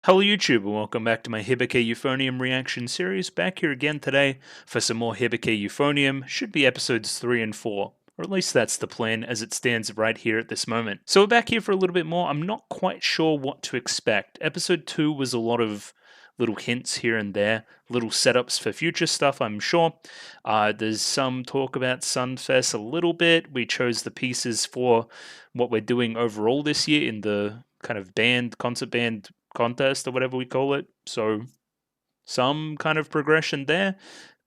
Hello YouTube and welcome back to my Hibike Euphonium reaction series. Back here again today for some more Hibike Euphonium. Should be episodes 3 and 4. Or at least that's the plan as it stands right here at this moment. So we're back here for a little bit more. I'm not quite sure what to expect. Episode 2 was a lot of little hints here and there, little setups for future stuff, I'm sure. There's some talk about Sunfest a little bit. We chose the pieces for what we're doing overall this year in the kind of concert band contest or whatever we call it. So some kind of progression there,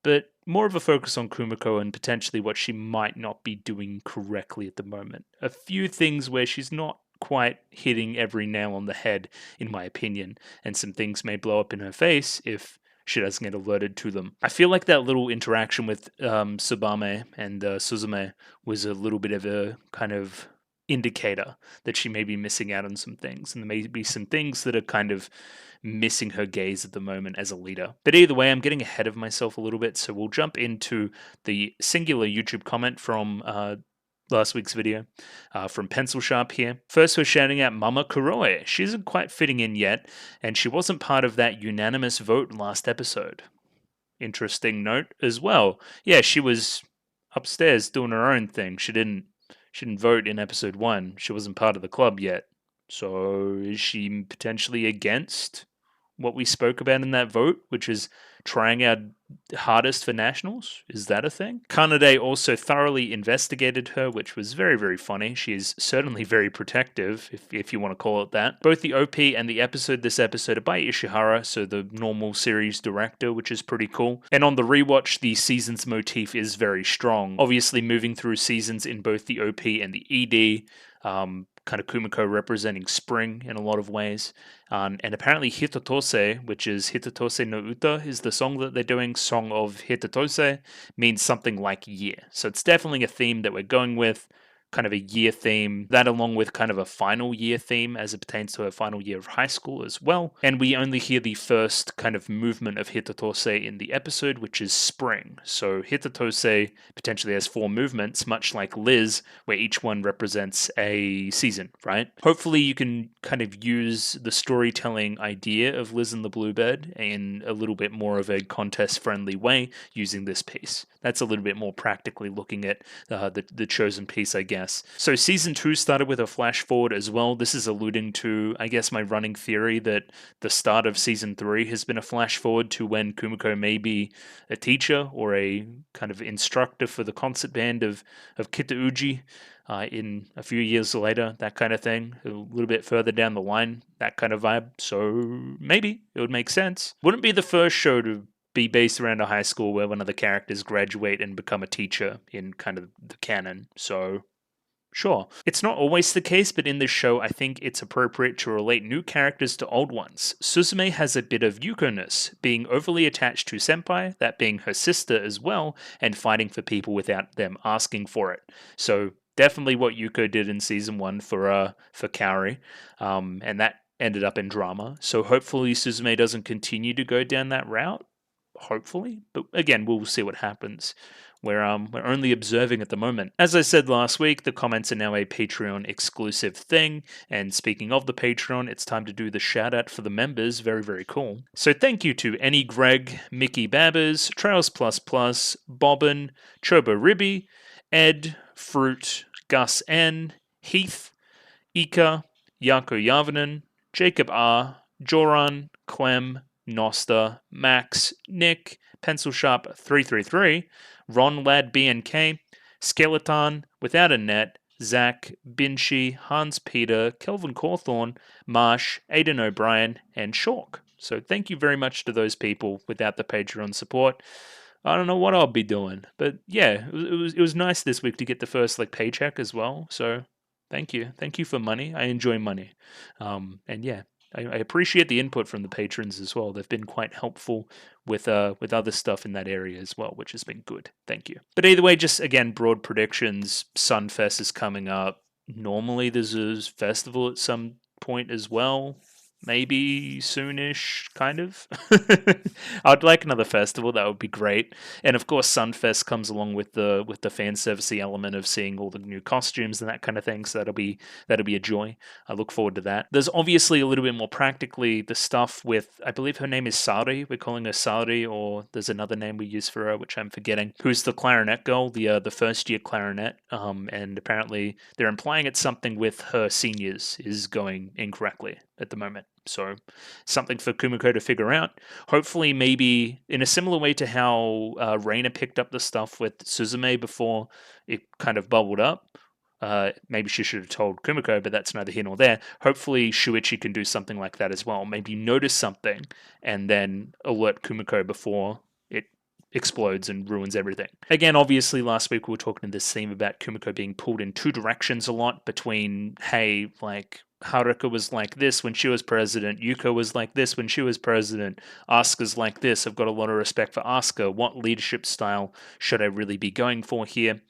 but more of a focus on Kumiko and potentially what she might not be doing correctly at the moment. A few things where she's not quite hitting every nail on the head, in my opinion, and some things may blow up in her face if she doesn't get alerted to them. I feel like that little interaction with Tsubame and Suzume was a little bit of a kind of indicator that she may be missing out on some things, and there may be some things that are kind of missing her gaze at the moment as a leader. But either way, I'm getting ahead of myself a little bit, so we'll jump into the singular YouTube comment from last week's video from Pencil Sharp here. First, we're shouting out Mama Kuroe. She isn't quite fitting in yet, and she wasn't part of that unanimous vote last episode. Interesting note as well. Yeah, she was upstairs doing her own thing. She didn't vote in episode 1. She wasn't part of the club yet. So is she potentially against what we spoke about in that vote, which is trying our hardest for nationals? Is that a thing? Kanade also thoroughly investigated her, which was very, very funny. She is certainly very protective, if you want to call it that. Both the OP and the episode this episode are by Ishihara, so the normal series director, which is pretty cool. And on the rewatch, the seasons motif is very strong. Obviously, moving through seasons in both the OP and the ED, kind of Kumiko representing spring in a lot of ways. And apparently Hitotose, which is Hitotose no Uta, is the song that they're doing. Song of Hitotose means something like year. So it's definitely a theme that we're going with, kind of a year theme, that along with kind of a final year theme as it pertains to a final year of high school as well. And we only hear the first kind of movement of Hitotose in the episode, which is spring. So Hitotose potentially has 4 movements, much like Liz, where each one represents a season, right? Hopefully you can kind of use the storytelling idea of Liz and the Bluebird in a little bit more of a contest-friendly way using this piece. That's a little bit more practically looking at the chosen piece, I guess. So season 2 started with a flash forward as well. This is alluding to, I guess, my running theory that the start of season 3 has been a flash forward to when Kumiko may be a teacher or a kind of instructor for the concert band of Kitauji in a few years later, that kind of thing. A little bit further down the line, that kind of vibe. So maybe it would make sense. Wouldn't be the first show to be based around a high school where one of the characters graduate and become a teacher in kind of the canon. So sure. It's not always the case, but in this show, I think it's appropriate to relate new characters to old ones. Suzume has a bit of Yuko-ness, being overly attached to Senpai, that being her sister as well, and fighting for people without them asking for it. So definitely what Yuko did in season 1 for Kaori, and that ended up in drama. So hopefully Suzume doesn't continue to go down that route. Hopefully, but again, we'll see what happens. We're only observing at the moment. As I said last week, the comments are now a Patreon exclusive thing. And speaking of the Patreon, it's time to do the shout out for the members. Very, very cool. So thank you to Any Greg, Mickey Babbers, Trails Plus Plus, Bobbin, Chobo Ribby, Ed, Fruit, Gus N, Heath, Ika, Yako Yavanen, Jacob R, Joran, Clem, Nosta, Max, Nick, Pencil Sharp 333, Ron Lad BNK, Skeleton, Without a Net, Zach, Binshi, Hans Peter, Kelvin Cawthorn, Marsh, Aidan O'Brien, and Shawk. So thank you very much to those people. Without the Patreon support, I don't know what I'll be doing. But yeah, it was nice this week to get the first paycheck as well. So thank you for money. I enjoy money, and yeah. I appreciate the input from the patrons as well. They've been quite helpful with other stuff in that area as well, which has been good. Thank you. But either way, just again, broad predictions. Sunfest is coming up. Normally there's a festival at some point as well. maybe soonish, kind of. I'd like another festival. That would be great. And of course, Sunfest comes along with the fan servicey element of seeing all the new costumes and that kind of thing. So that'll be a joy. I look forward to that. There's obviously a little bit more practically the stuff with, I believe her name is Sari. We're calling her Sari, or there's another name we use for her, which I'm forgetting. Who's the clarinet girl, the first year clarinet? And apparently they're implying it's something with her seniors is going incorrectly at the moment. So something for Kumiko to figure out. Hopefully, maybe in a similar way to how Reina picked up the stuff with Suzume before it kind of bubbled up. Maybe she should have told Kumiko, but that's neither here nor there. Hopefully, Shuichi can do something like that as well. Maybe notice something and then alert Kumiko before it explodes and ruins everything. Again, obviously, last week we were talking to this theme about Kumiko being pulled in two directions a lot between, hey, like, Haruka was like this when she was president. Yuko was like this when she was president. Asuka's like this. I've got a lot of respect for Asuka. What leadership style should I really be going for here?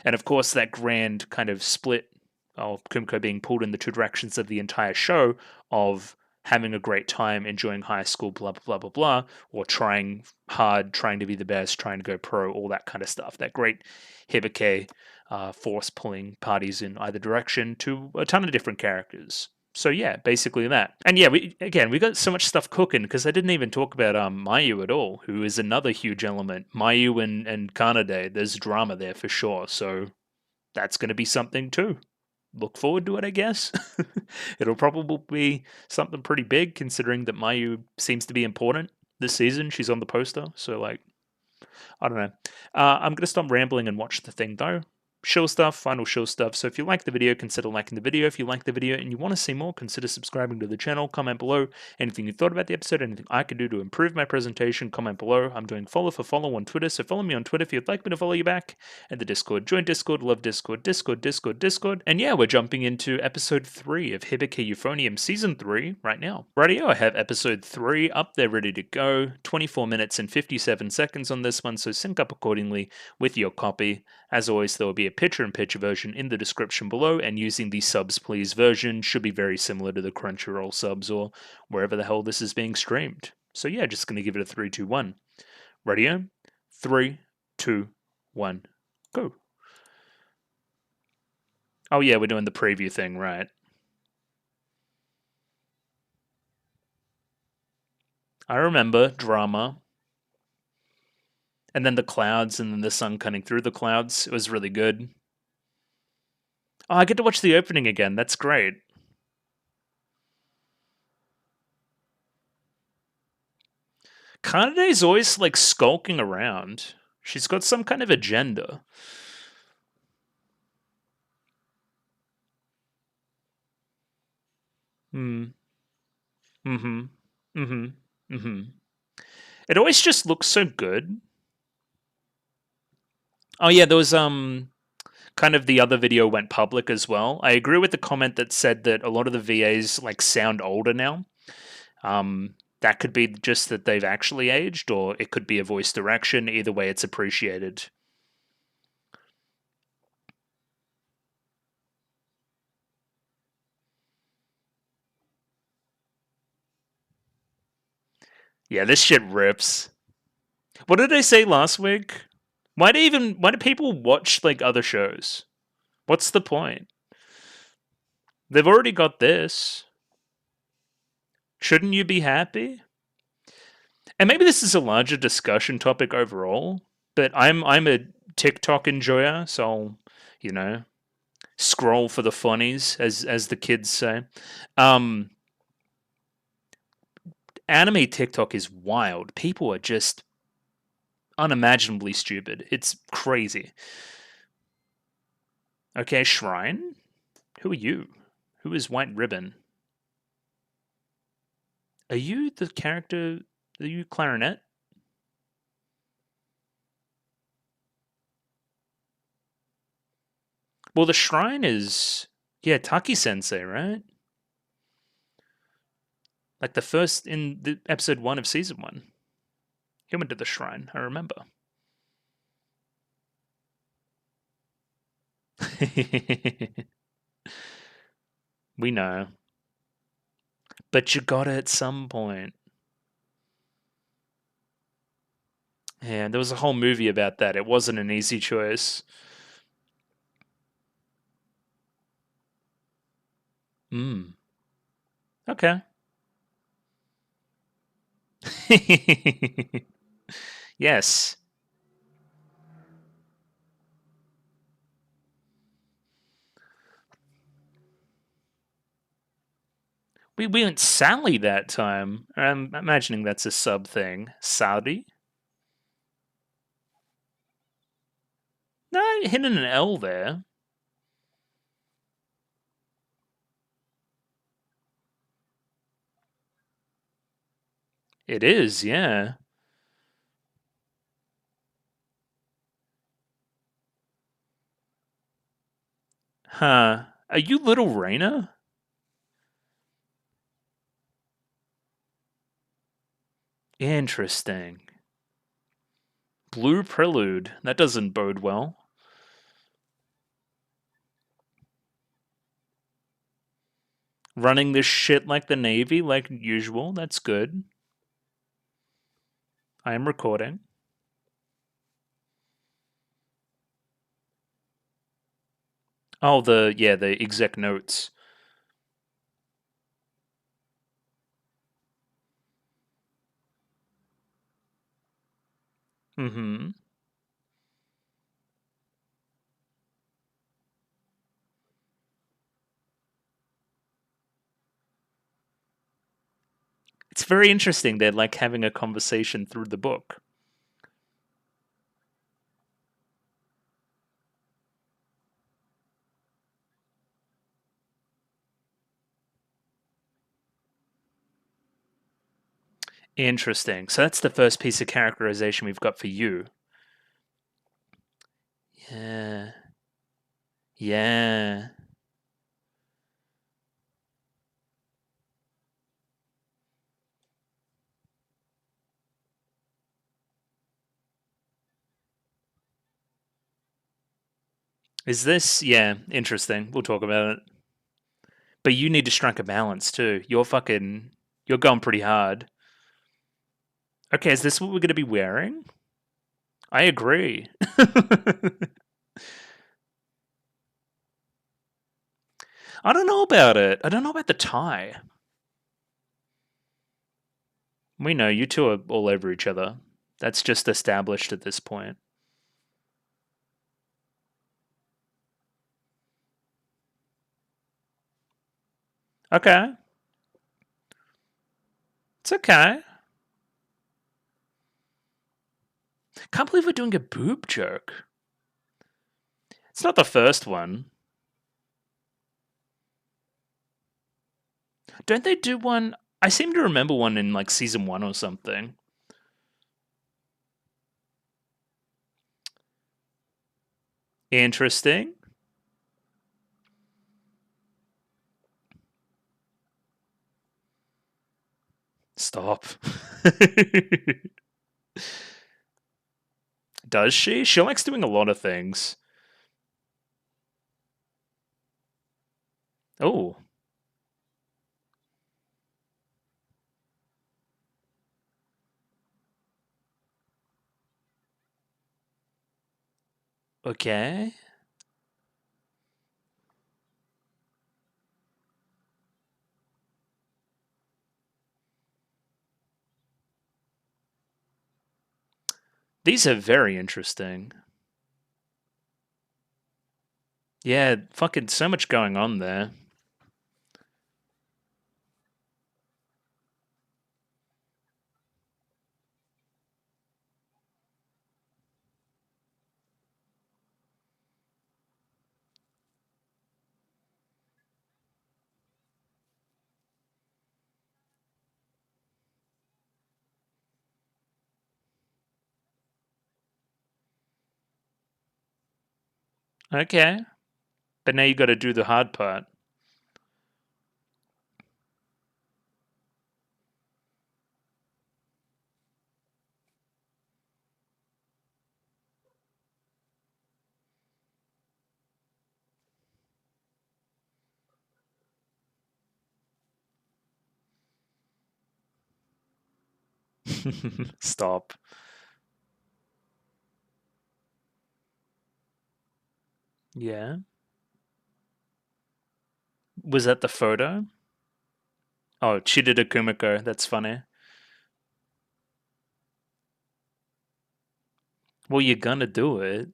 And of course, that grand kind of split of Kumiko being pulled in the two directions of the entire show of having a great time, enjoying high school, blah, blah, blah, blah, blah, or trying hard, trying to be the best, trying to go pro, all that kind of stuff. That great Hibike force pulling parties in either direction to a ton of different characters. So yeah, basically that. And yeah, we got so much stuff cooking because I didn't even talk about Mayu at all, who is another huge element. Mayu and Kanade, there's drama there for sure. So that's going to be something too. Look forward to it, I guess. It'll probably be something pretty big considering that Mayu seems to be important this season. She's on the poster, so like, I don't know. I'm going to stop rambling and watch the thing though. Shill stuff, final shill stuff. So if you like the video, consider liking the video. If you like the video and you want to see more, consider subscribing to the channel. Comment below anything you thought about the episode, anything I could do to improve my presentation. Comment below. I'm doing follow for follow on Twitter, so follow me on Twitter if you'd like me to follow you back. And the Discord, join Discord, love Discord, Discord, Discord, Discord. And yeah, we're jumping into episode 3 of Hibike Euphonium season 3 right now. Rightio, I have episode 3 up there ready to go. 24 minutes and 57 seconds on this one, so sync up accordingly with your copy. As always, there will be a picture-in-picture version in the description below, and using the subs please version should be very similar to the Crunchyroll subs or wherever the hell this is being streamed. So yeah, just going to give it a 3, 2, 1. Radio? 3, 2, 1, go. Oh yeah, we're doing the preview thing, right? I remember drama. And then the clouds, and then the sun cutting through the clouds. It was really good. Oh, I get to watch the opening again. That's great. Kanade's always like skulking around. She's got some kind of agenda. Hmm. Mm-hmm. Mm-hmm. Mm-hmm. It always just looks so good. Oh yeah, there was kind of the other video went public as well. I agree with the comment that said that a lot of the VAs like sound older now. That could be just that they've actually aged, or it could be a voice direction. Either way, it's appreciated. Yeah, this shit rips. What did I say last week? Why do people watch like other shows? What's the point? They've already got this. Shouldn't you be happy? And maybe this is a larger discussion topic overall, but I'm a TikTok enjoyer, so I'll, you know, scroll for the funnies, as the kids say. Anime TikTok is wild. People are just unimaginably stupid. It's crazy. Okay, Shrine? Who are you? Who is White Ribbon? Are you the character? Are you Clarinet? Well, the Shrine is... Yeah, Taki Sensei, right? Like the first in the episode 1 of season 1. He went to the Shrine, I remember. We know. But you got it at some point. Yeah, there was a whole movie about that. It wasn't an easy choice. Hmm. Okay. Yes. We went Sally that time. I'm imagining that's a sub thing. Saudi? No, hidden an L there. It is, yeah. Huh. Are you Little Raina? Interesting. Blue Prelude. That doesn't bode well. Running this shit like the Navy, like usual. That's good. I am recording. Oh, the exec notes. Mm-hmm. It's very interesting. They're like having a conversation through the book. Interesting. So that's the first piece of characterization we've got for you. Yeah. Yeah. Is this? Yeah, interesting. We'll talk about it. But you need to strike a balance too. You're going pretty hard. Okay, is this what we're going to be wearing? I agree. I don't know about it. I don't know about the tie. We know you two are all over each other. That's just established at this point. Okay. It's okay. Can't believe we're doing a boob joke. It's not the first one. Don't they do one? I seem to remember one in like season 1 or something. Interesting. Stop. Does she? She likes doing a lot of things. Oh, okay. These are very interesting. Yeah, fucking so much going on there. Okay. But now you got to do the hard part. Stop. Yeah. Was that the photo? Oh, Chidera Kumiko. That's funny. Well, you're gonna do it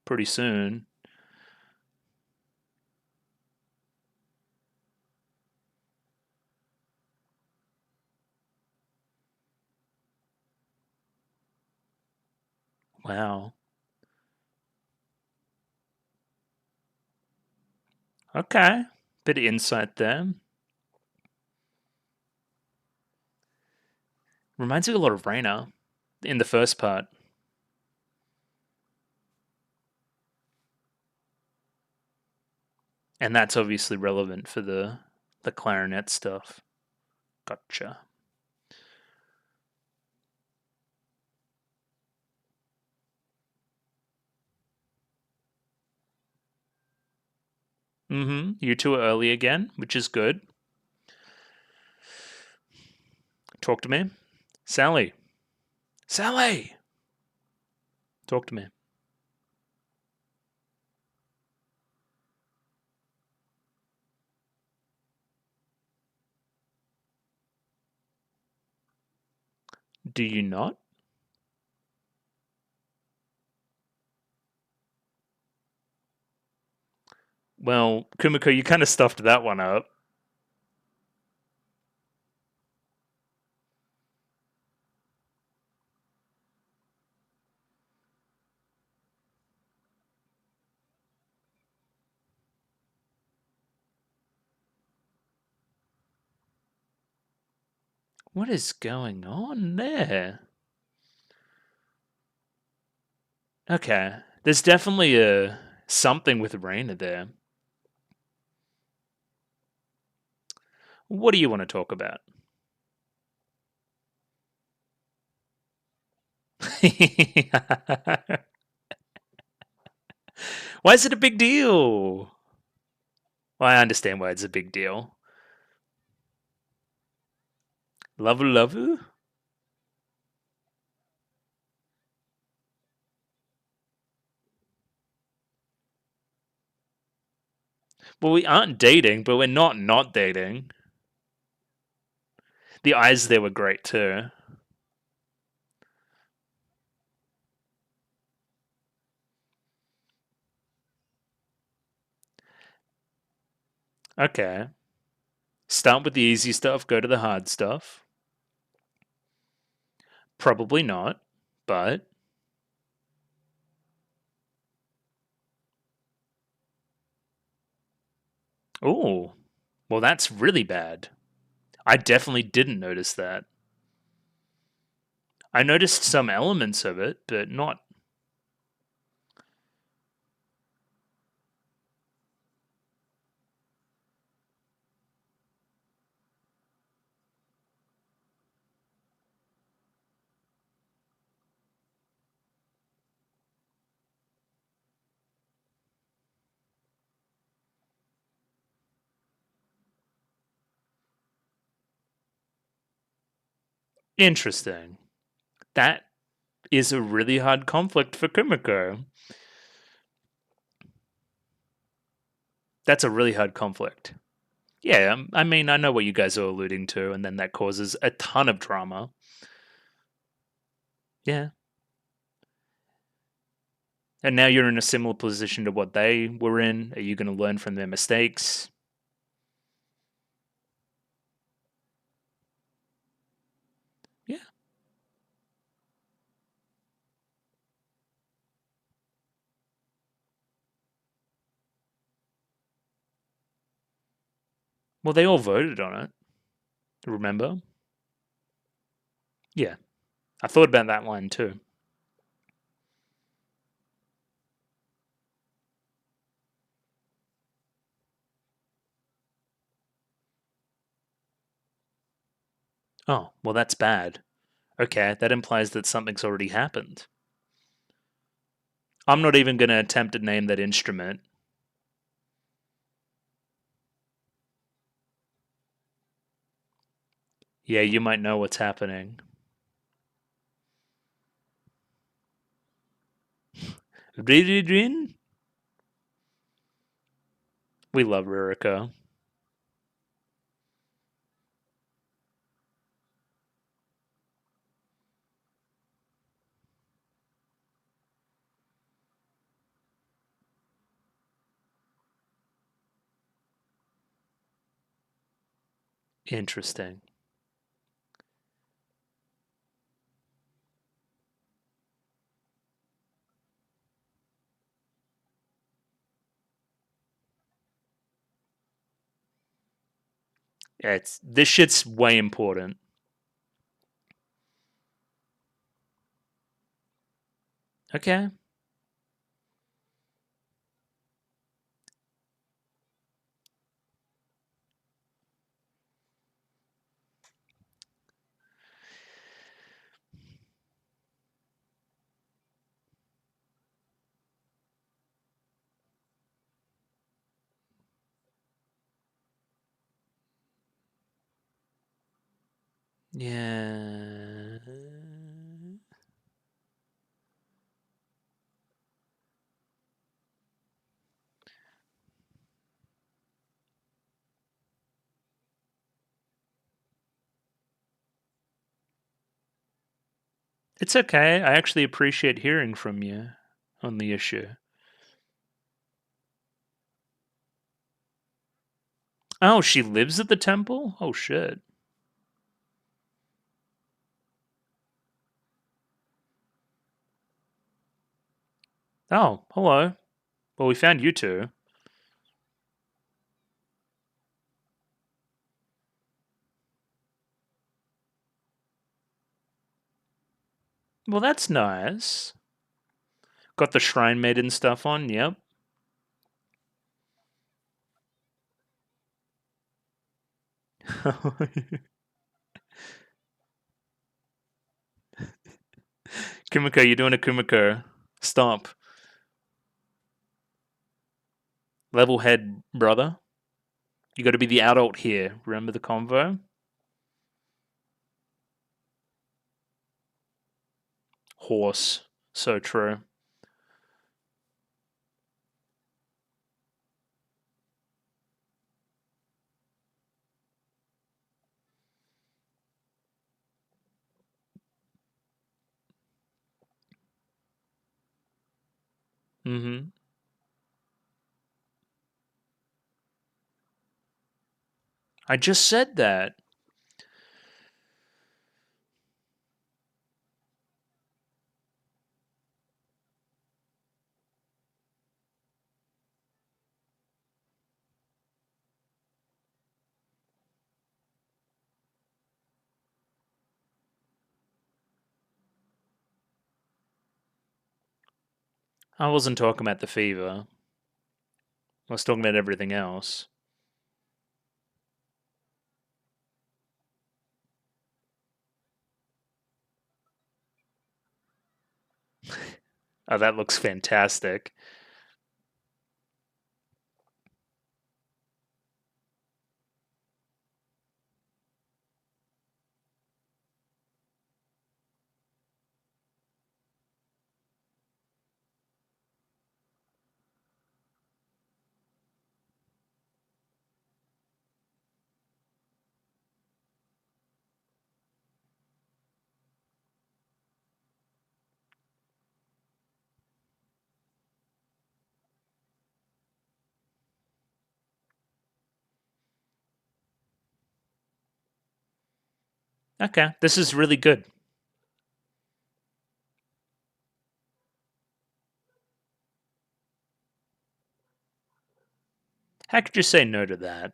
pretty soon. Wow. Okay. Bit of insight there. Reminds me a lot of Raina in the first part. And that's obviously relevant for the clarinet stuff. Gotcha. You two are early again, which is good. Talk to me. Sally. Sally! Talk to me. Do you not? Well, Kumiko, you kind of stuffed that one up. What is going on there? Okay. There's definitely a something with Raina there. What do you want to talk about? Why is it a big deal? Well, I understand why it's a big deal. Love. Well, we aren't dating, but we're not dating. The eyes there were great too. Okay. Start with the easy stuff, go to the hard stuff. Probably not, but oh, well, that's really bad. I definitely didn't notice that. I noticed some elements of it, but not. Interesting. That is a really hard conflict for Kumiko. That's a really hard conflict. Yeah, I mean, I know what you guys are alluding to, and then that causes a ton of drama. Yeah. And now you're in a similar position to what they were in. Are you going to learn from their mistakes? Yeah. Well, they all voted on it. Remember? Yeah. I thought about that line too. Oh, well, that's bad. Okay, that implies that something's already happened. I'm not even going to attempt to name that instrument. Yeah, you might know what's happening. We love Rurica. Interesting. Yeah, this shit's way important. Okay. Yeah. It's okay. I actually appreciate hearing from you on the issue. Oh, she lives at the temple? Oh, shit. Oh, hello. Well, we found you two. Well, that's nice. Got the Shrine Maiden stuff on, yep. Kumiko, you're doing a Kumiko. Stop. Level head, brother. You gotta be the adult here. Remember the convo? Horse. So true. Mm-hmm. I just said that. I wasn't talking about the fever. I was talking about everything else. Oh, that looks fantastic. Okay, this is really good. How could you say no to that?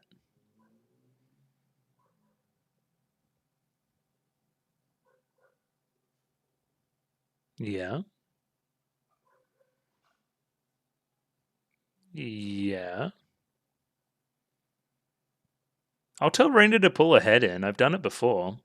Yeah. Yeah. I'll tell Raina to pull her head in. I've done it before.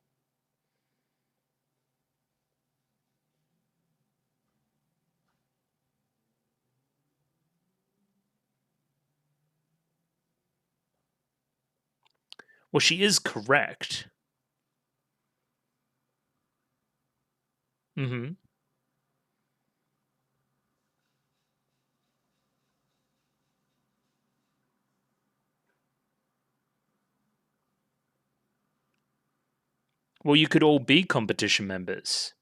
Well, she is correct. Mm-hmm. Well, you could all be competition members.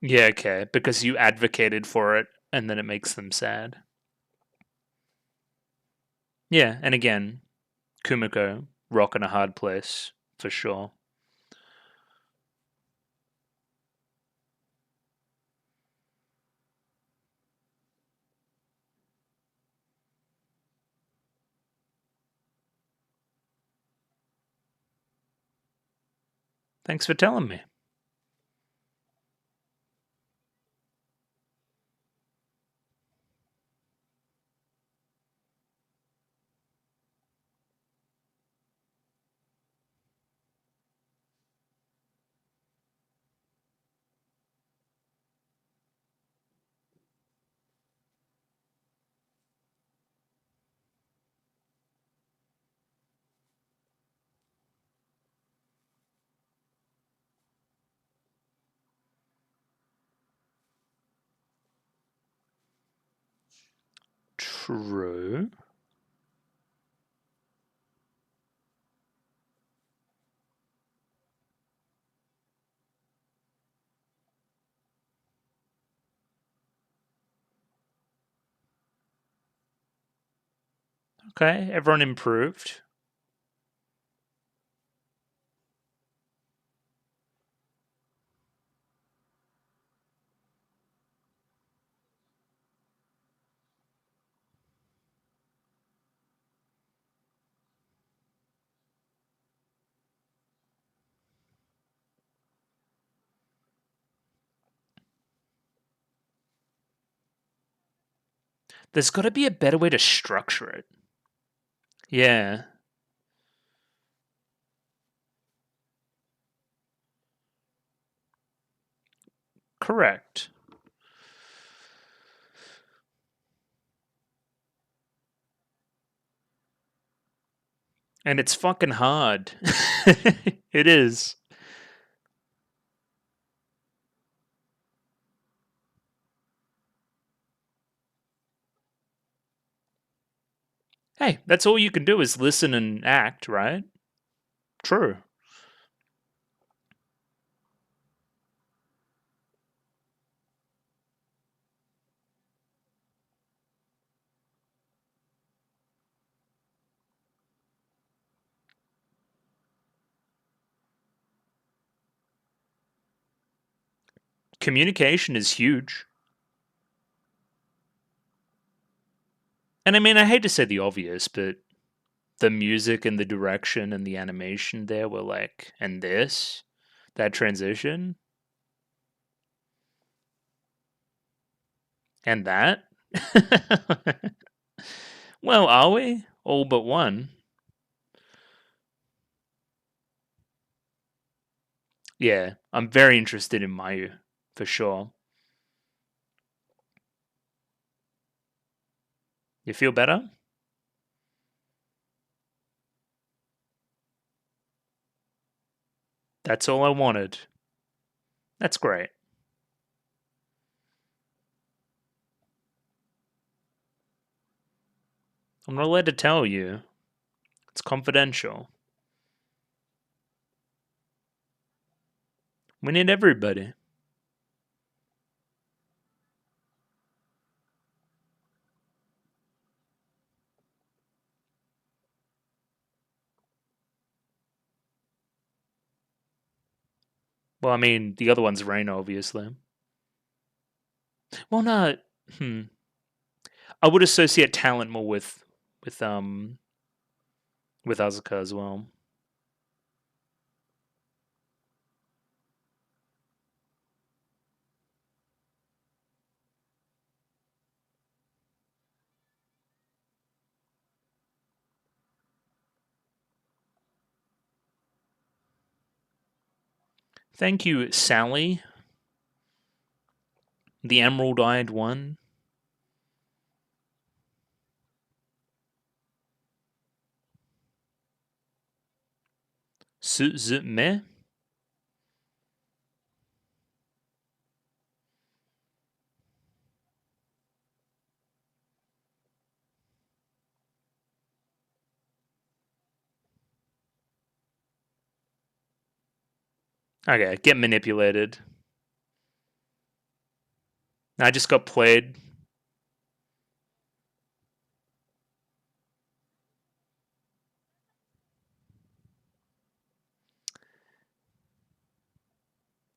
Yeah, okay, because you advocated for it and then it makes them sad. Yeah, and again, Kumiko, rock in a hard place, for sure. Thanks for telling me. True. Okay, everyone improved. There's got to be a better way to structure it. Yeah, correct. And it's fucking hard. It is. Hey, that's all you can do is listen and act, right? True. Communication is huge. And I mean, I hate to say the obvious, but the music and the direction and the animation there were like, and this, that transition, and that. Well, are we? All but one. Yeah, I'm very interested in Mayu, for sure. You feel better? That's all I wanted. That's great. I'm not allowed to tell you. It's confidential. We need everybody. Well, I mean, the other one's Rain, obviously. Well, no. Hmm. I would associate talent more with um with Asuka as well. Thank you, Sally, the emerald-eyed one. Suzume. Okay, get manipulated. I just got played.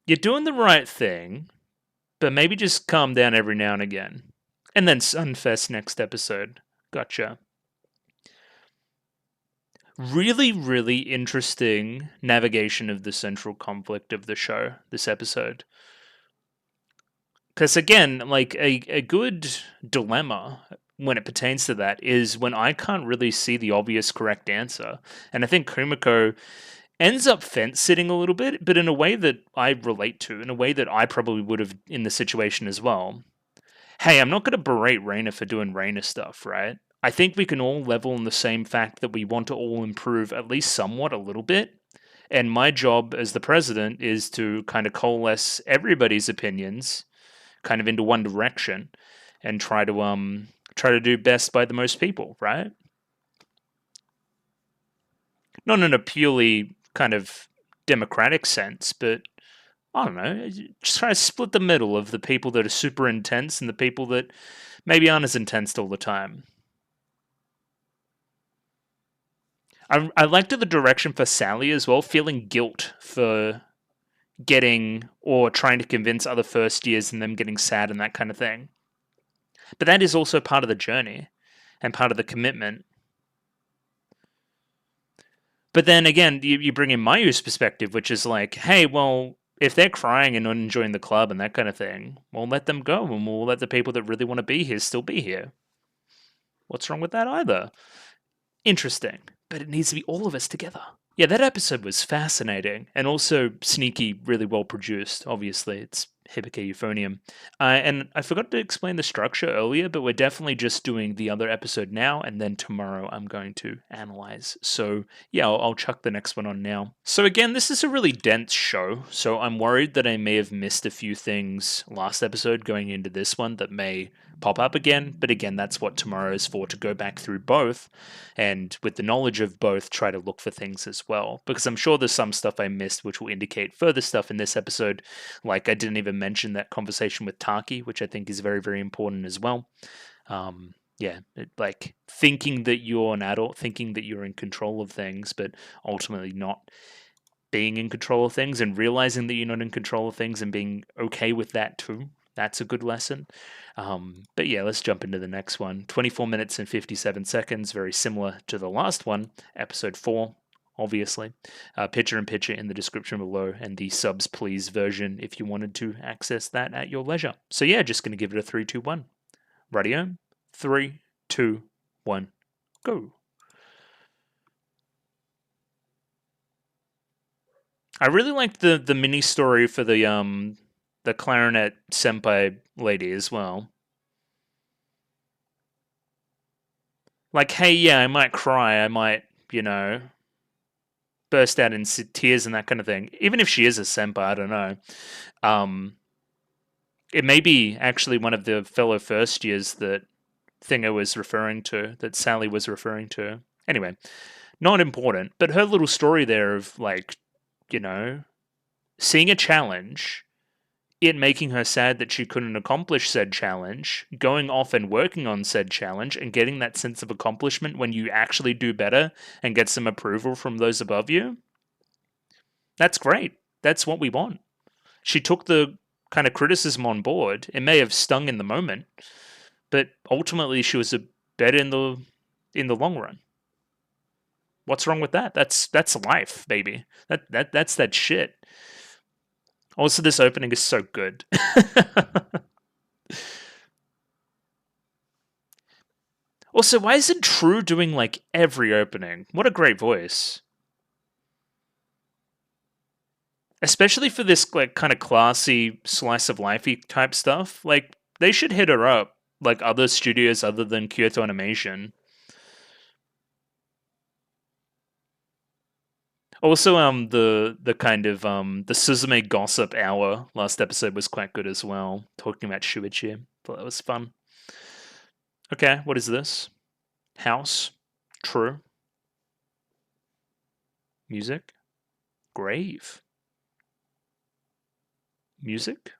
You're doing the right thing, but maybe just calm down every now and again. And then Sunfest next episode. Gotcha. Really, really interesting navigation of the central conflict of the show, this episode. Because again, like a good dilemma when it pertains to that is when I can't really see the obvious correct answer. And I think Kumiko ends up fence sitting a little bit, but in a way that I relate to, in a way that I probably would have in the situation as well. Hey, I'm not going to berate Raina for doing Raina stuff, right? I think we can all level on the same fact that we want to all improve at least somewhat a little bit. And my job as the president is to kind of coalesce everybody's opinions kind of into one direction and try to do best by the most people, right? Not in a purely kind of democratic sense, but I don't know, just try to split the middle of the people that are super intense and the people that maybe aren't as intense all the time. I liked the direction for Sally as well, feeling guilt for getting or trying to convince other first years and them getting sad and that kind of thing. But that is also part of the journey and part of the commitment. But then again, you bring in Mayu's perspective, which is like, hey, well, if they're crying and not enjoying the club and that kind of thing, we'll let them go and we'll let the people that really want to be here still be here. What's wrong with that either? Interesting. But it needs to be all of us together. Yeah, that episode was fascinating and also sneaky, really well produced. Obviously, it's Hibike Euphonium. And I forgot to explain the structure earlier, but we're definitely just doing the other episode now, and then tomorrow I'm going to analyze. So, yeah, I'll chuck the next one on now. So, again, this is a really dense show, so I'm worried that I may have missed a few things last episode going into this one that may pop up again, but again, that's what tomorrow is for, to go back through both and with the knowledge of both try to look for things as well, because I'm sure there's some stuff I missed which will indicate further stuff in this episode. Like I didn't even mention that conversation with Taki, which I think is very, very important as well. Like thinking that you're an adult, thinking that you're in control of things, but ultimately not being in control of things, and realizing that you're not in control of things and being okay with that too. That's a good lesson. But yeah, let's jump into the next one. 24 minutes and 57 seconds, very similar to the last one, episode 4, obviously. Picture in picture in the description below, and the subs please version if you wanted to access that at your leisure. So yeah, just going to give it a 3, 2, 1. Radio, 3, 2, 1, go. I really liked the mini story for the clarinet senpai lady as well. Like, hey, yeah, I might cry, I might, burst out in tears and that kind of thing. Even if she is a senpai, I don't know. It may be actually one of the fellow first years that Thingo was referring to, that Sally was referring to. Anyway, not important, but her little story there of, like, seeing a challenge, it making her sad that she couldn't accomplish said challenge, going off and working on said challenge, and getting that sense of accomplishment when you actually do better and get some approval from those above you. That's great. That's what we want. She took the kind of criticism on board. It may have stung in the moment, but ultimately she was a better in the long run. What's wrong with that? That's life, baby. That's that shit. Also, this opening is so good. Also, why isn't True doing like every opening? What a great voice. Especially for this like kind of classy slice of lifey type stuff. Like they should hit her up like other studios other than Kyoto Animation. Also, the kind of the Suzume gossip hour last episode was quite good as well, talking about Shuichi. Thought that was fun. Okay, what is this? House. True. Music. Grave. Music.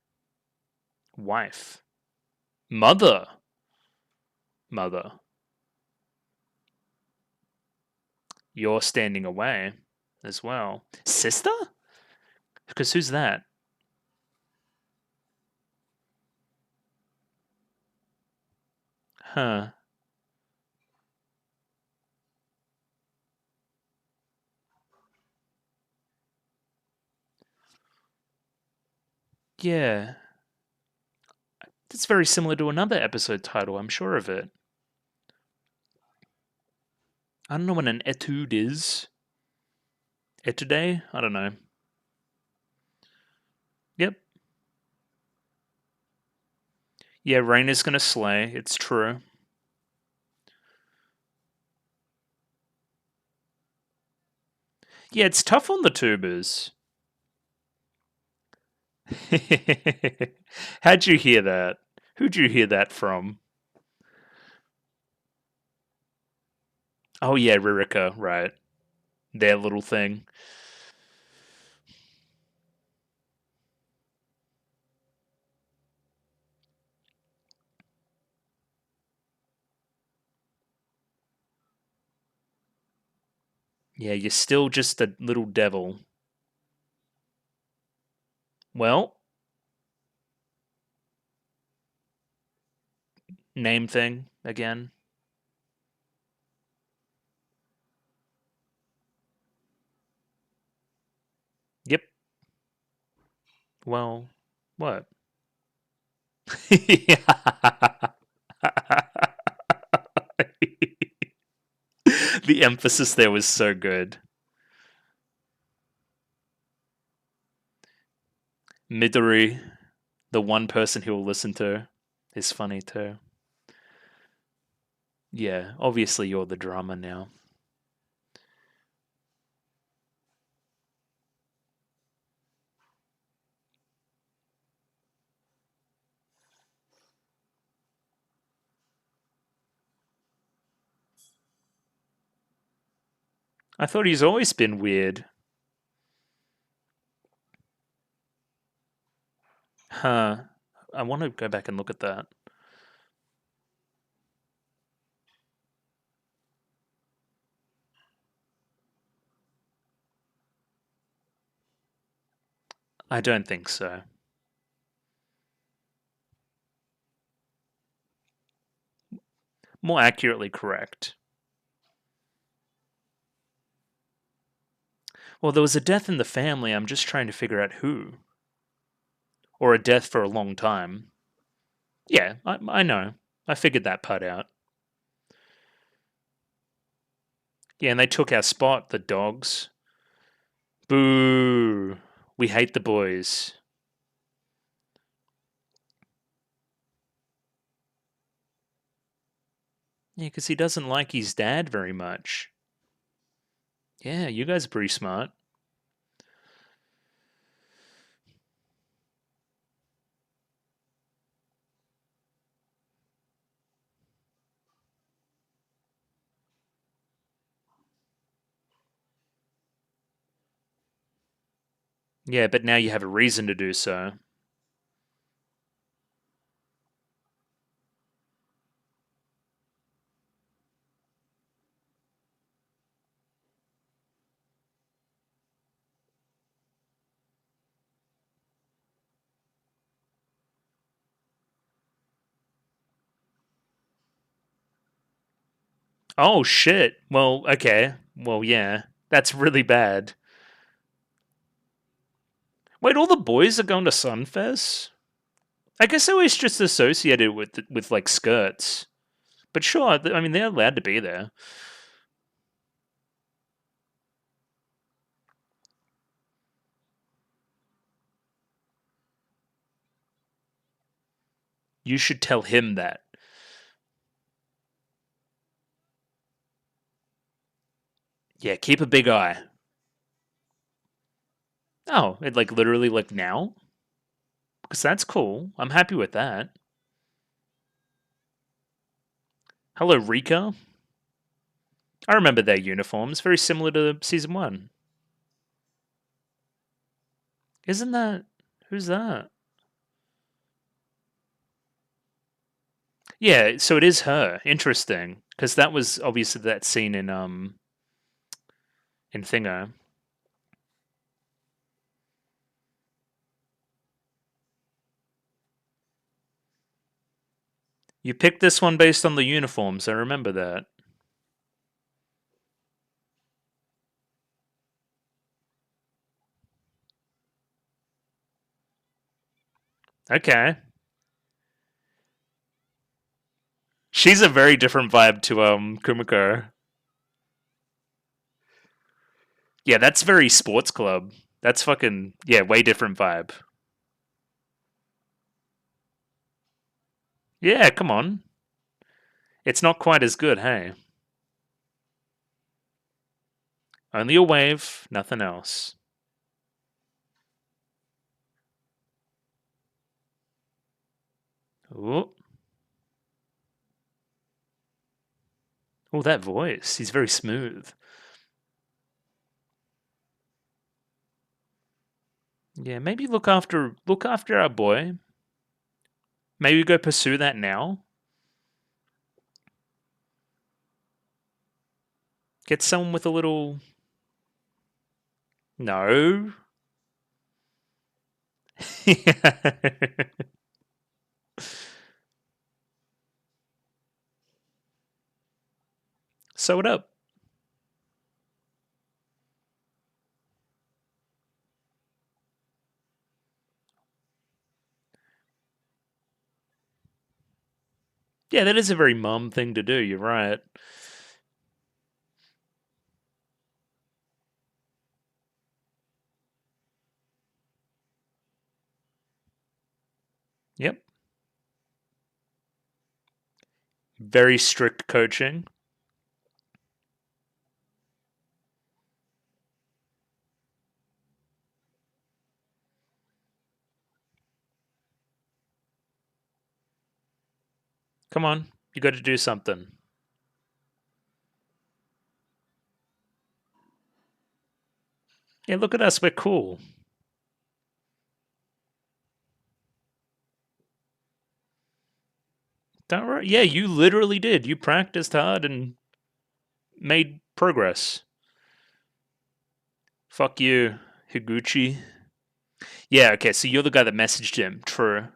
Wife. Mother. Mother. You're standing away as well. Sister? Because who's that? Huh. Yeah. It's very similar to another episode title, I'm sure of it. I don't know what an etude is. Etude? I don't know. Yep. Yeah, Rain is gonna slay. It's true. Yeah, it's tough on the tubers. How'd you hear that? Who'd you hear that from? Oh yeah, Ririka, right. Their little thing. Yeah, you're still just a little devil. Well, name thing again. Yep. Well, what? The emphasis there was so good. Midori, the one person he will listen to, is funny too. Yeah, obviously you're the drama now. I thought he's always been weird. Huh. I want to go back and look at that. I don't think so. More accurately correct. Well, there was a death in the family. I'm just trying to figure out who. Or a death for a long time. Yeah, I know. I figured that part out. Yeah, and they took our spot, the dogs. Boo. We hate the boys. Yeah, because he doesn't like his dad very much. Yeah, you guys are pretty smart. Yeah, but now you have a reason to do so. Oh, shit. Well, okay. Well, yeah. That's really bad. Wait, all the boys are going to Sunfest? I guess I was just associated with like skirts. But sure, I mean they're allowed to be there. You should tell him that. Yeah, keep a big eye. Oh, it like literally like now? Because that's cool. I'm happy with that. Hello, Rika. I remember their uniforms, very similar to season 1. Isn't that... Who's that? Yeah, so it is her. Interesting. Because that was obviously that scene in Thingo. You picked this one based on the uniforms, I remember that. Okay. She's a very different vibe to Kumiko. Yeah, that's very sports club. That's fucking yeah, way different vibe. Yeah, come on. It's not quite as good, hey. Only a wave, nothing else. Ooh. Oh, that voice. He's very smooth. Yeah, maybe look after our boy. Maybe go pursue that now. Get someone with a little... No. Sew it up. Yeah, that is a very mum thing to do. You're right. Yep. Very strict coaching. Come on. You got to do something. Yeah, look at us. We're cool. Don't worry. Yeah, you literally did. You practiced hard and made progress. Fuck you, Higuchi. Yeah, okay, so you're the guy that messaged him. True.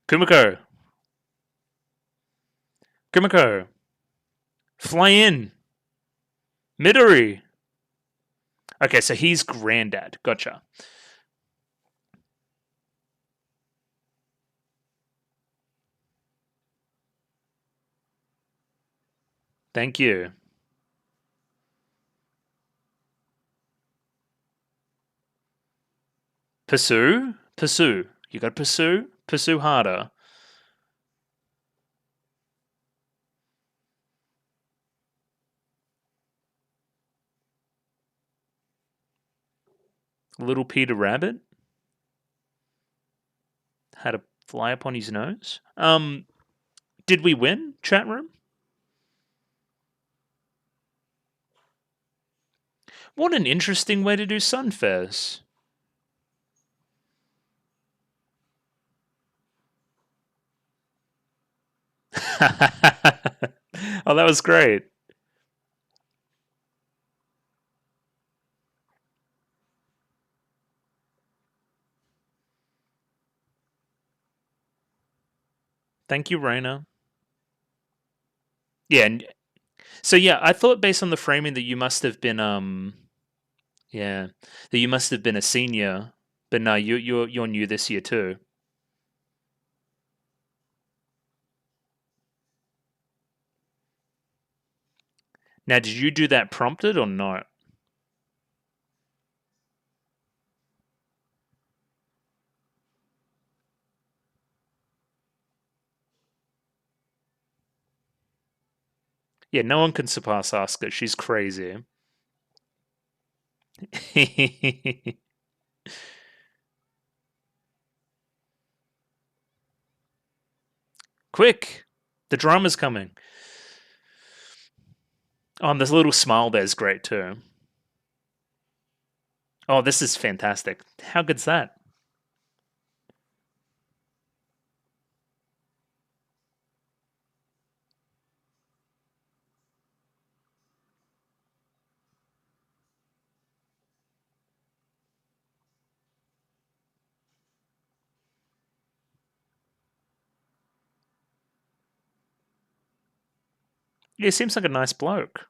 Kumiko. Kumiko. Fly in. Midori. Okay, so he's granddad. Gotcha. Thank you. Pursue? Pursue. You gotta pursue? Pursue harder. Little Peter Rabbit had a fly upon his nose. Did we win, chat room? What an interesting way to do Sunfairs. Oh, that was great. Thank you, Raina. Yeah, and so yeah, I thought based on the framing that you must have been yeah, that you must have been a senior, but no, you're new this year too. Now, did you do that prompted or not? Yeah, no one can surpass Asuka. She's crazy. Quick! The drama's coming. Oh, and this little smile there's great too. Oh, this is fantastic. How good's that? Yeah, he seems like a nice bloke.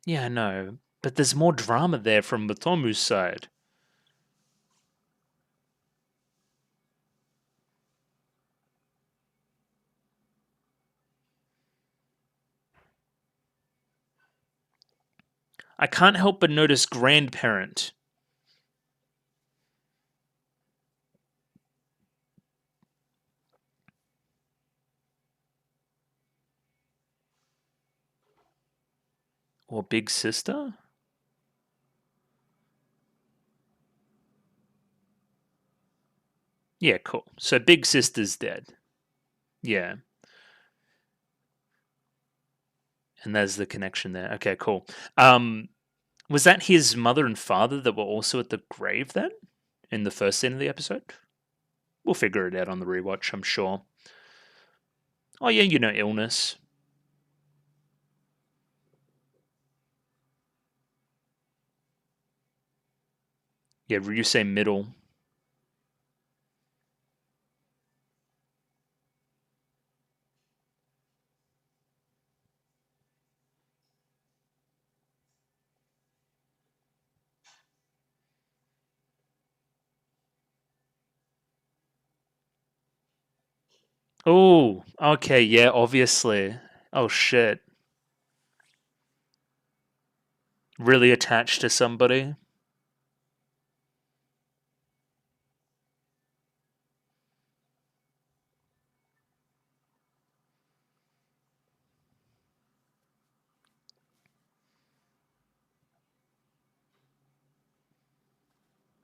Yeah, I know. But there's more drama there from Mutomu's side. I can't help but notice grandparent. Or big sister? Yeah, cool. So big sister's dead. Yeah. And there's the connection there. Okay, cool. Was that his mother and father that were also at the grave then? In the first scene of the episode? We'll figure it out on the rewatch, I'm sure. Oh yeah, illness. Yeah, Ryusei middle. Oh, okay, yeah, obviously. Oh shit. Really attached to somebody?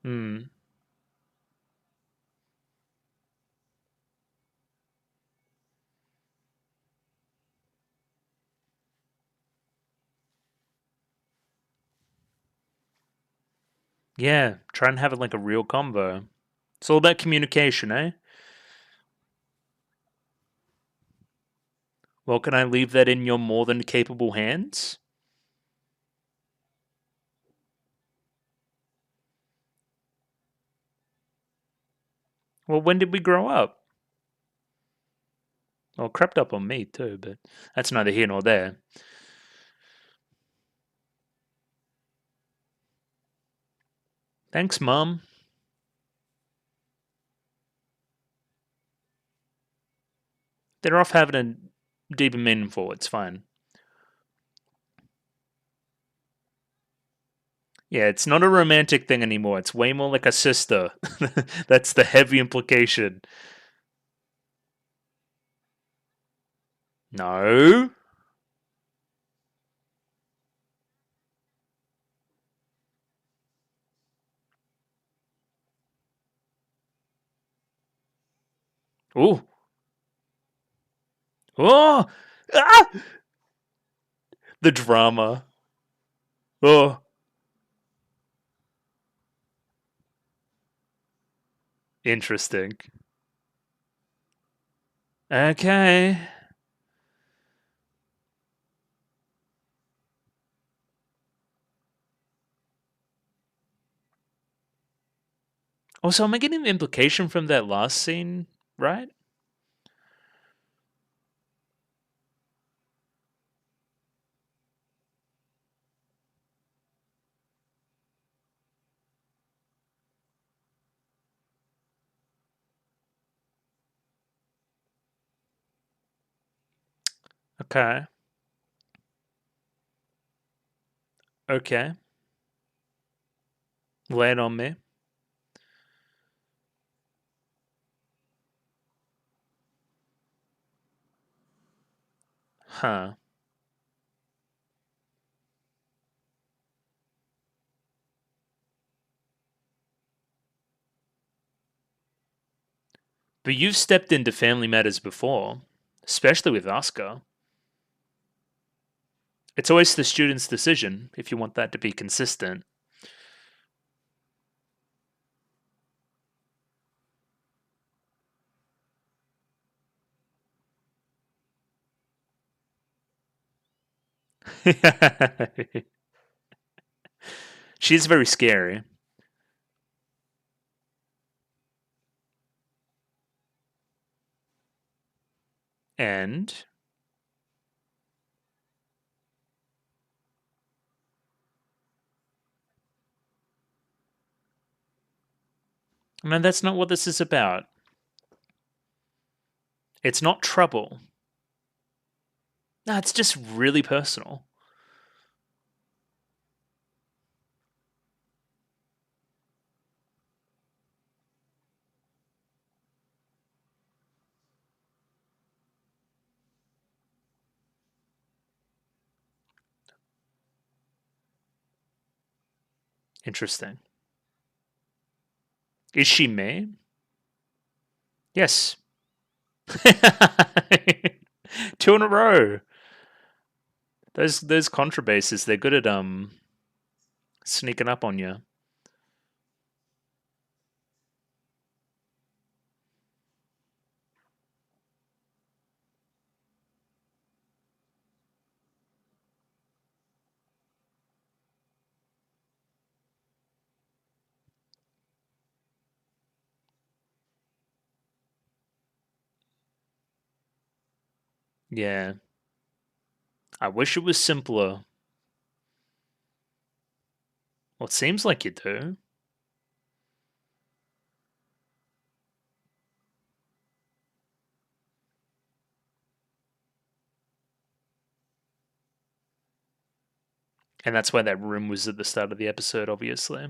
Hmm. Yeah, try and have it like a real convo. It's all about communication, eh? Well, can I leave that in your more than capable hands? Well, when did we grow up? Well, it crept up on me too, but that's neither here nor there. Thanks, Mum. They're off having a deep and meaningful. It's fine. Yeah, it's not a romantic thing anymore. It's way more like a sister. That's the heavy implication. No. Ooh. Oh. Ah! The drama. Oh. Interesting. Okay. Also, am I getting the implication from that last scene right? Okay. Okay. Lay it on me. Huh. But you've stepped into family matters before, especially with Oscar. It's always the student's decision if you want that to be consistent. She's very scary. And I mean, that's not what this is about. It's not trouble. No, it's just really personal. Interesting. Is she me? Yes. Two in a row. Those contrabases, they're good at sneaking up on you. Yeah. I wish it was simpler. Well, it seems like you do. And that's why that room was at the start of the episode, obviously.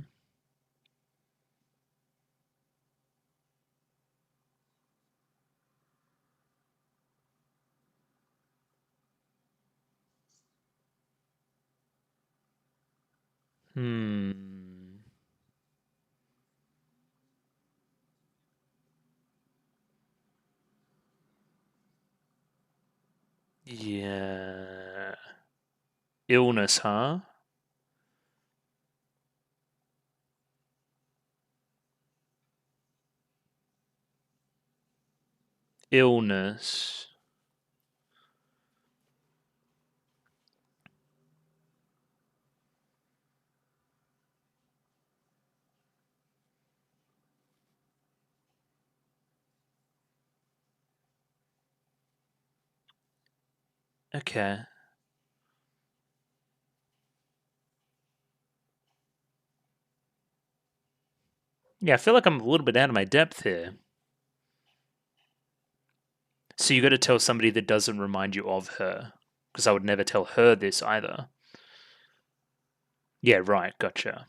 Hmm. Yeah. Illness, huh? Illness. Okay. Yeah, I feel like I'm a little bit out of my depth here. So you got to tell somebody that doesn't remind you of her, because I would never tell her this either. Yeah, right. Gotcha.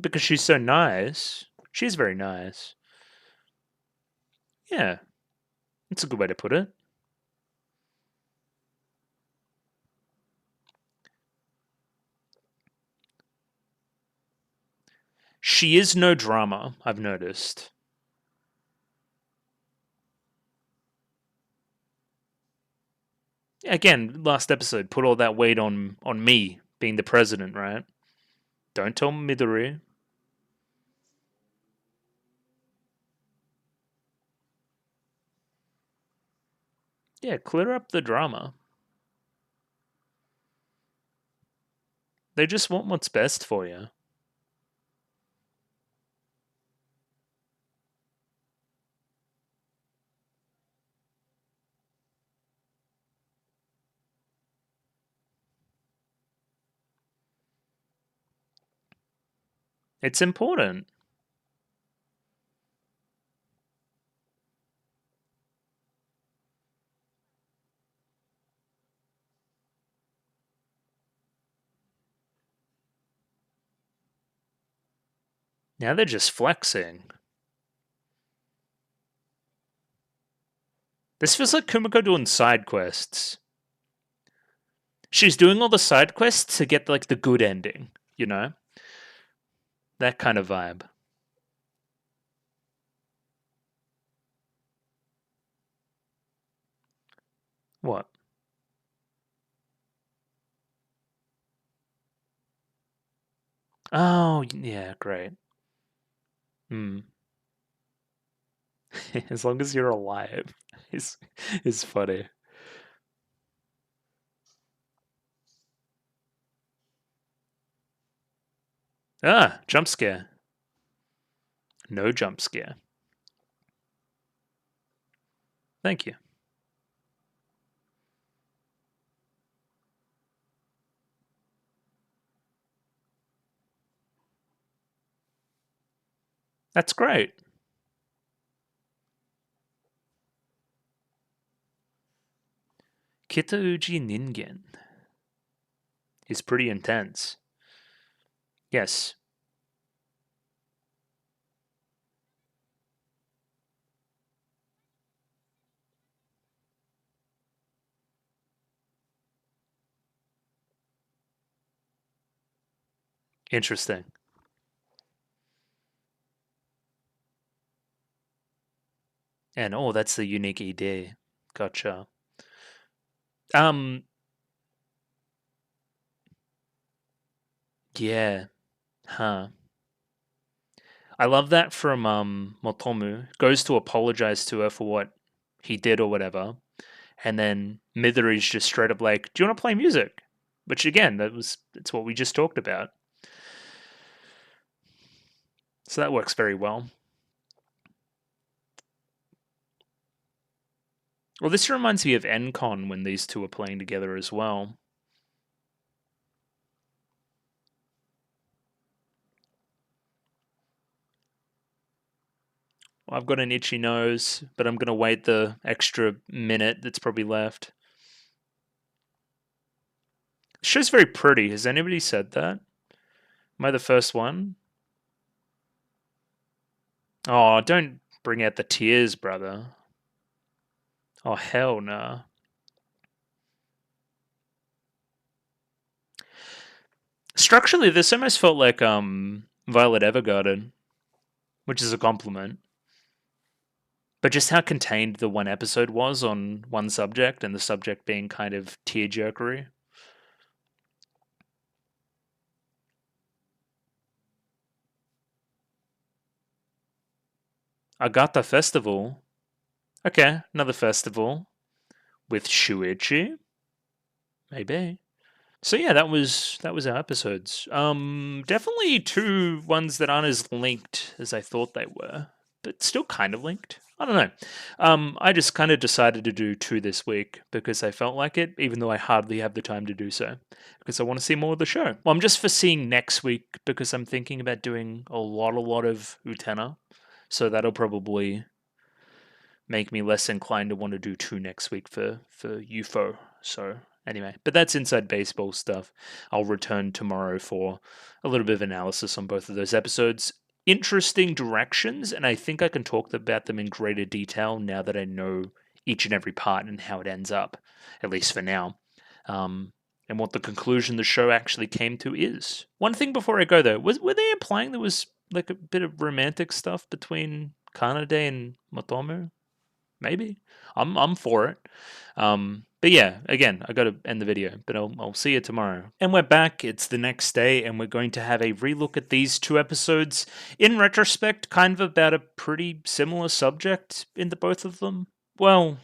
Because she's so nice. She's very nice. Yeah, that's a good way to put it. She is no drama, I've noticed. Again, last episode put all that weight on me being the president, right? Don't tell Midori. Yeah, clear up the drama. They just want what's best for you. It's important. Now they're just flexing. This feels like Kumiko doing side quests. She's doing all the side quests to get like the good ending, you know? That kind of vibe. What? Oh, yeah, great. Hmm. As long as you're alive, is funny. Ah, jump scare. No jump scare. Thank you. That's great. Kitauji Ningen is pretty intense. Yes. Interesting. And oh, that's the unique idea. Gotcha. Um, yeah. Huh. I love that from Motomu. Goes to apologize to her for what he did or whatever. And then Midori's just straight up like, "Do you want to play music?" Which again, that's what we just talked about. So that works very well. Well, this reminds me of NCon when these two are playing together as well. I've got an itchy nose, but I'm going to wait the extra minute that's probably left. The show's very pretty. Has anybody said that? Am I the first one? Oh, don't bring out the tears, brother. Oh, hell no. Nah. Structurally, this almost felt like Violet Evergarden, which is a compliment. But just how contained the one episode was on one subject, and the subject being kind of tearjerkery. Agata Festival. Okay, another festival with Shuichi. Maybe. So yeah, that was our episodes. Definitely two ones that aren't as linked as I thought they were, but still kind of linked. I don't know. I just kind of decided to do two this week because I felt like it, even though I hardly have the time to do so, because I want to see more of the show. Well, I'm just foreseeing next week because I'm thinking about doing a lot of Utena, so that'll probably make me less inclined to want to do two next week for UFO. So anyway, but that's inside baseball stuff. I'll return tomorrow for a little bit of analysis on both of those episodes. Interesting directions, and I think I can talk about them in greater detail now that I know each and every part and how it ends up, at least for now. And what the conclusion the show actually came to is. One thing before I go though, were they implying there was like a bit of romantic stuff between Kanade and Motomu? Maybe. I'm for it. But yeah, again, I got to end the video, but I'll see you tomorrow. And we're back. It's the next day, and we're going to have a relook at these two episodes. In retrospect, kind of about a pretty similar subject in the both of them. Well,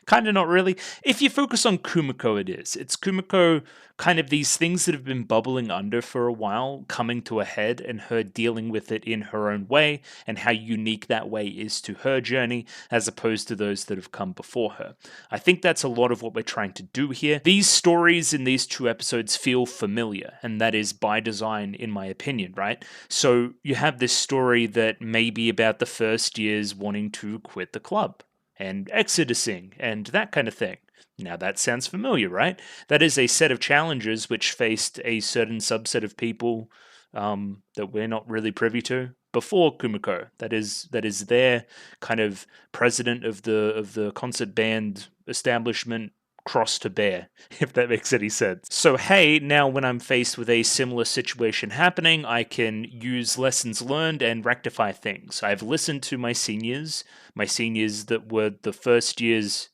Kind of not really. If you focus on Kumiko, it is. It's Kumiko, kind of these things that have been bubbling under for a while, coming to a head, and her dealing with it in her own way, and how unique that way is to her journey, as opposed to those that have come before her. I think that's a lot of what we're trying to do here. These stories in these 2 episodes feel familiar, and that is by design, in my opinion, right? So you have this story that may be about the first years wanting to quit the club and exodusing and that kind of thing. Now that sounds familiar, right? That is a set of challenges which faced a certain subset of people that we're not really privy to before Kumiko. That is their kind of president of the concert band establishment cross to bear, if that makes any sense. So hey, now when I'm faced with a similar situation happening, I can use lessons learned and rectify things. I've listened to my seniors that were the first years,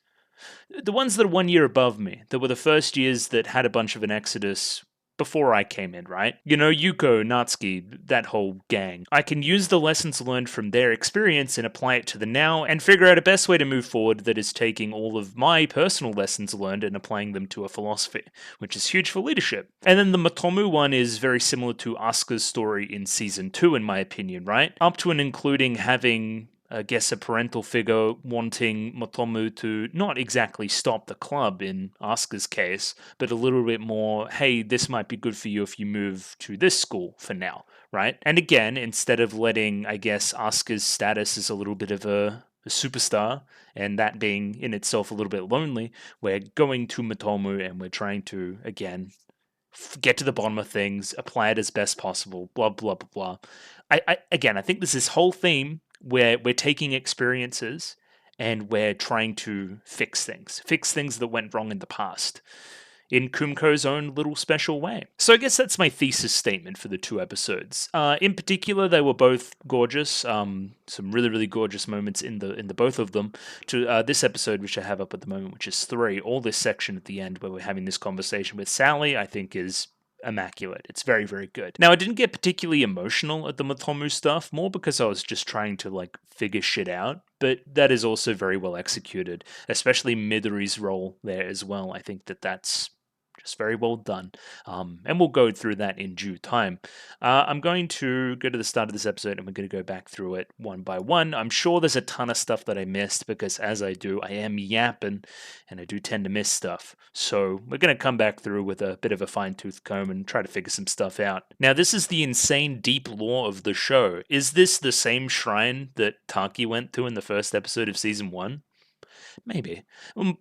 the ones that are 1 year above me, that were the first years that had a bunch of an exodus before I came in, right? You know, Yuko, Natsuki, that whole gang. I can use the lessons learned from their experience and apply it to the now and figure out a best way to move forward that is taking all of my personal lessons learned and applying them to a philosophy, which is huge for leadership. And then the Matomu one is very similar to Asuka's story in season 2, in my opinion, right? Up to and including having, I guess, a parental figure wanting Motomu to not exactly stop the club in Asuka's case, but a little bit more, hey, this might be good for you if you move to this school for now, right? And again, instead of letting, I guess, Asuka's status as a little bit of a superstar, and that being in itself a little bit lonely, we're going to Motomu and we're trying to, again, get to the bottom of things, apply it as best possible, blah, blah, blah, blah. I think there's this whole theme where we're taking experiences and we're trying to fix things that went wrong in the past, in Kumiko's own little special way. So I guess that's my thesis statement for the 2 episodes. In particular, they were both gorgeous. Some really, really gorgeous moments in the both of them. To this episode, which I have up at the moment, which is 3, all this section at the end where we're having this conversation with Sally, I think is immaculate. It's very, very good. Now, I didn't get particularly emotional at the Motomu stuff, more because I was just trying to, like, figure shit out, but that is also very well executed, especially Midori's role there as well. I think that's just very well done. And we'll go through that in due time. I'm going to go to the start of this episode and we're going to go back through it one by one. I'm sure there's a ton of stuff that I missed because as I do, I am yapping and I do tend to miss stuff. So we're going to come back through with a bit of a fine-tooth comb and try to figure some stuff out. Now, this is the insane deep lore of the show. Is this the same shrine that Taki went to in the first episode of season 1? Maybe.